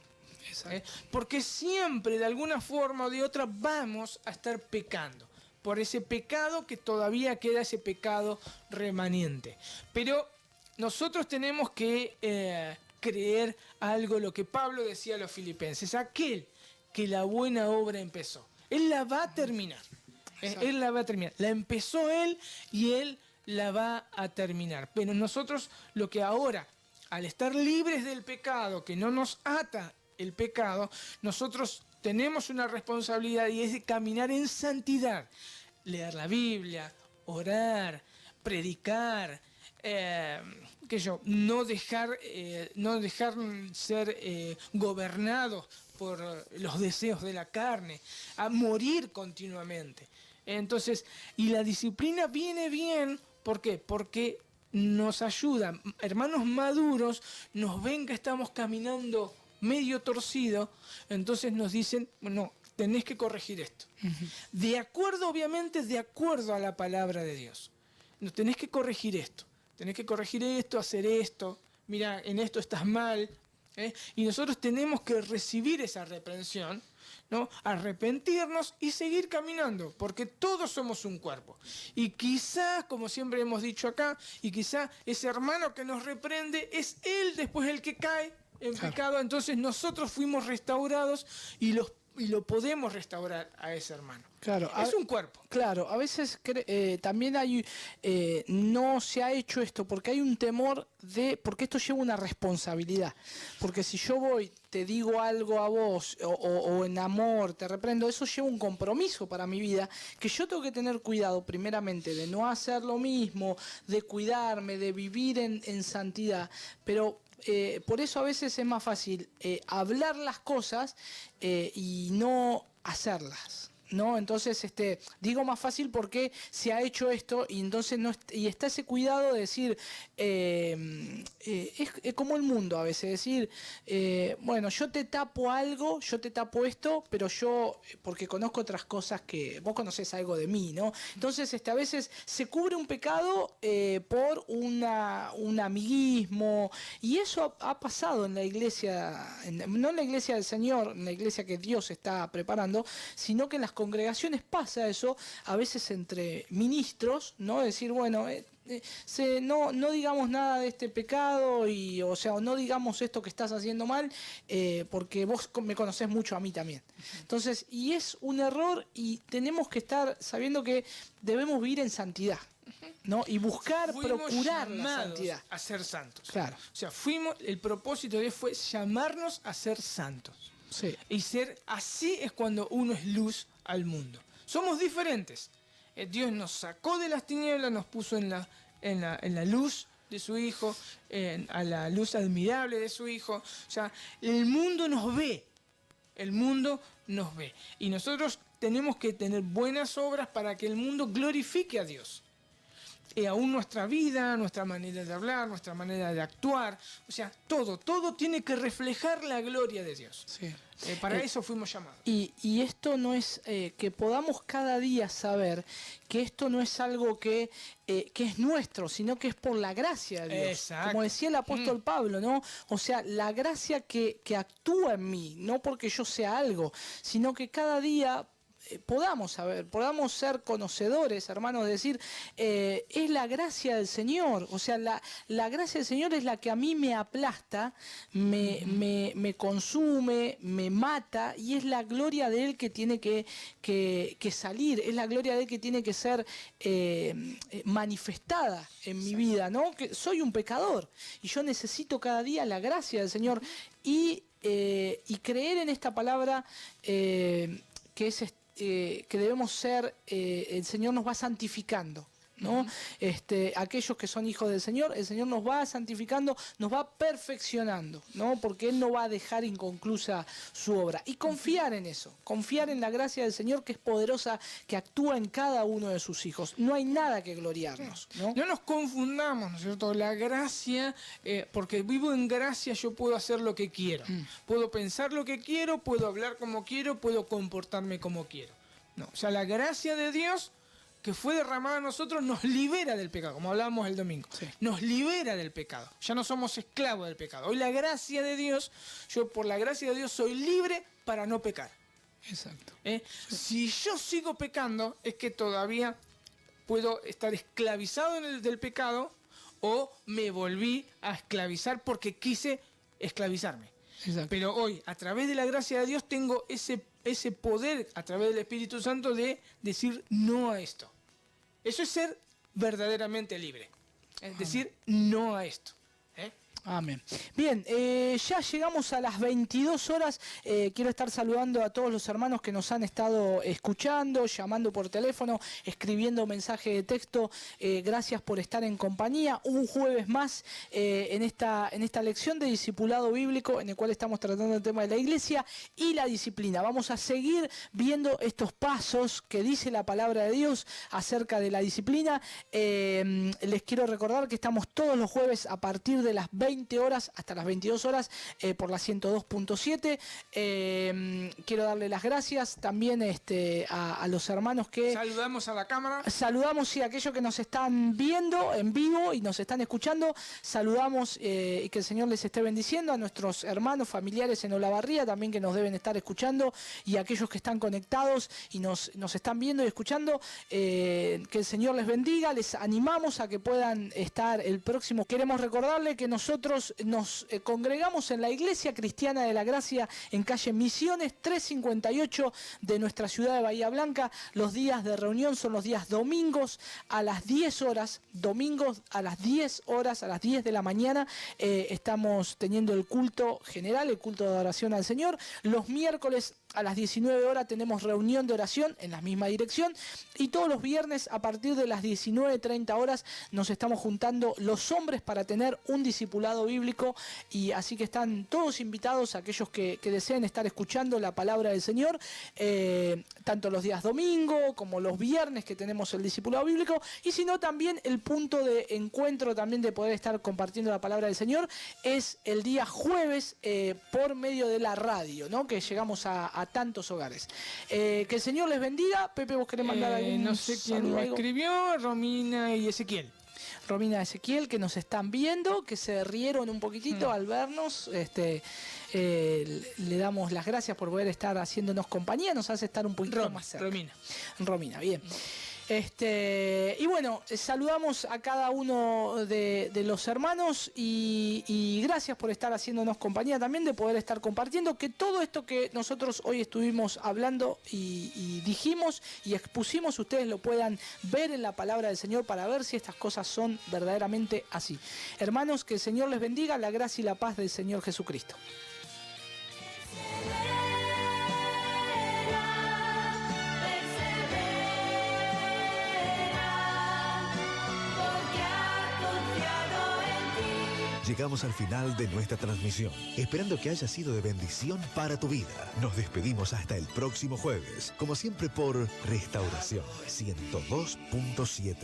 Exacto. Porque siempre, de alguna forma o de otra, vamos a estar pecando. Por ese pecado que todavía queda, ese pecado remanente. Pero nosotros tenemos que creer algo, lo que Pablo decía a los filipenses. Aquel que la buena obra empezó, Él la va a terminar. Él la va a terminar. La empezó Él y Él la va a terminar. Pero nosotros lo que ahora, al estar libres del pecado, que no nos ata el pecado, nosotros tenemos una responsabilidad y es de caminar en santidad. Leer la Biblia, orar, predicar, no dejar ser gobernados por los deseos de la carne, a morir continuamente. Entonces, y la disciplina viene bien, ¿por qué? Porque nos ayuda, hermanos maduros nos ven que estamos caminando medio torcido, entonces nos dicen, bueno, tenés que corregir esto. De acuerdo, obviamente, de acuerdo a la palabra de Dios. No, tenés que corregir esto, hacer esto, mira, en esto estás mal. Y nosotros tenemos que recibir esa reprensión, ¿no? Arrepentirnos y seguir caminando, porque todos somos un cuerpo. Y quizá, como siempre hemos dicho acá, y quizá ese hermano que nos reprende es él después el que cae en pecado, entonces nosotros fuimos restaurados y lo podemos restaurar a ese hermano. Claro, es un cuerpo. Claro, a veces también hay, no se ha hecho esto porque hay un temor porque esto lleva una responsabilidad. Porque si yo voy, te digo algo a vos o en amor te reprendo, eso lleva un compromiso para mi vida que yo tengo que tener cuidado primeramente de no hacer lo mismo, de cuidarme, de vivir en santidad. Pero por eso a veces es más fácil hablar las cosas y no hacerlas. ¿No? Entonces, digo más fácil porque se ha hecho esto y entonces y está ese cuidado de decir, es como el mundo a veces, decir, bueno, yo te tapo algo, yo te tapo esto, pero yo, porque conozco otras cosas que vos conocés algo de mí, ¿no? Entonces, a veces se cubre un pecado por un amiguismo y eso ha pasado en la iglesia, no en la iglesia del Señor, en la iglesia que Dios está preparando, sino que en las congregaciones pasa eso, a veces entre ministros, ¿no? Decir, bueno, no digamos nada de este pecado, o sea, no digamos esto que estás haciendo mal, porque vos me conocés mucho a mí también. Entonces, y es un error y tenemos que estar sabiendo que debemos vivir en santidad, ¿no? Y buscar, procurar la santidad. A ser santos. Claro. O sea, el propósito de Dios fue llamarnos a ser santos. Sí. Y así es cuando uno es luz al mundo. Somos diferentes. Dios nos sacó de las tinieblas, nos puso en la luz de su Hijo, a la luz admirable de su Hijo. O sea, el mundo nos ve. El mundo nos ve. Y nosotros tenemos que tener buenas obras para que el mundo glorifique a Dios. Aún nuestra vida, nuestra manera de hablar, nuestra manera de actuar, o sea, todo tiene que reflejar la gloria de Dios. Sí. Para eso fuimos llamados. Y esto no es que podamos cada día saber que esto no es algo que es nuestro, sino que es por la gracia de Dios. Exacto. Como decía el apóstol Pablo, ¿no? O sea, la gracia que actúa en mí, no porque yo sea algo, sino que cada día podamos ser conocedores, hermanos, de decir, es la gracia del Señor. O sea, la gracia del Señor es la que a mí me aplasta, me consume, me mata, y es la gloria de Él que tiene que salir, es la gloria de Él que tiene que ser manifestada en mi vida, ¿no? Que soy un pecador y yo necesito cada día la gracia del Señor y creer en esta palabra que es que debemos ser, el Señor nos va santificando, ¿no? Aquellos que son hijos del Señor, el Señor nos va santificando, nos va perfeccionando, ¿no? Porque Él no va a dejar inconclusa su obra. Y confiar en eso, confiar en la gracia del Señor que es poderosa, que actúa en cada uno de sus hijos. No hay nada que gloriarnos, ¿no? No nos confundamos, ¿no es cierto? La gracia, porque vivo en gracia, yo puedo hacer lo que quiero. Puedo pensar lo que quiero, puedo hablar como quiero, puedo comportarme como quiero. No, o sea, la gracia de Dios que fue derramada a nosotros nos libera del pecado, como hablábamos el domingo. Sí. Nos libera del pecado. Ya no somos esclavos del pecado. Hoy la gracia de Dios, yo por la gracia de Dios soy libre para no pecar. Exacto. Si yo sigo pecando, es que todavía puedo estar esclavizado del pecado o me volví a esclavizar porque quise esclavizarme. Exacto. Pero hoy, a través de la gracia de Dios, tengo ese poder a través del Espíritu Santo de decir no a esto. Eso es ser verdaderamente libre. Es decir no a esto. Amén. Bien, ya llegamos a las 22 horas. Quiero estar saludando a todos los hermanos que nos han estado escuchando, llamando por teléfono, escribiendo mensaje de texto. Gracias por estar en compañía. Un jueves más en esta lección de discipulado bíblico en el cual estamos tratando el tema de la iglesia y la disciplina. Vamos a seguir viendo estos pasos que dice la palabra de Dios acerca de la disciplina. Les quiero recordar que estamos todos los jueves a partir de las 20 horas hasta las 22 horas por la 102.7. Quiero darle las gracias también a los hermanos que... Saludamos a la cámara. Saludamos sí, a aquellos que nos están viendo en vivo y nos están escuchando. Saludamos y que el Señor les esté bendiciendo a nuestros hermanos, familiares en Olavarría también que nos deben estar escuchando y a aquellos que están conectados y nos están viendo y escuchando. Que el Señor les bendiga. Les animamos a que puedan estar el próximo. Queremos recordarle que nosotros nos congregamos en la Iglesia Cristiana de la Gracia en calle Misiones 358 de nuestra ciudad de Bahía Blanca. Los días de reunión son los días domingos a las 10 horas, domingos a las 10 horas, a las 10 de la mañana. Estamos teniendo el culto general, el culto de adoración al Señor. Los miércoles a las 19 horas tenemos reunión de oración en la misma dirección y todos los viernes a partir de las 19:30 horas nos estamos juntando los hombres para tener un discipulado bíblico y así que están todos invitados aquellos que deseen estar escuchando la palabra del Señor, tanto los días domingo como los viernes que tenemos el discipulado bíblico y si no también el punto de encuentro también de poder estar compartiendo la palabra del Señor es el día jueves por medio de la radio, ¿no? Que llegamos a tantos hogares. Que el Señor les bendiga. Pepe, ¿vos querés mandar algún No sé quién saludo, me algo? escribió, Romina y Ezequiel. Romina y Ezequiel, que nos están viendo, que se rieron un poquitito al vernos. Le damos las gracias por poder estar haciéndonos compañía. Nos hace estar un poquito más cerca. Romina, bien. Y bueno, saludamos a cada uno de los hermanos y gracias por estar haciéndonos compañía también, de poder estar compartiendo que todo esto que nosotros hoy estuvimos hablando y dijimos y expusimos, ustedes lo puedan ver en la palabra del Señor para ver si estas cosas son verdaderamente así. Hermanos, que el Señor les bendiga, la gracia y la paz del Señor Jesucristo. Llegamos al final de nuestra transmisión, esperando que haya sido de bendición para tu vida. Nos despedimos hasta el próximo jueves, como siempre por Restauración 102.7.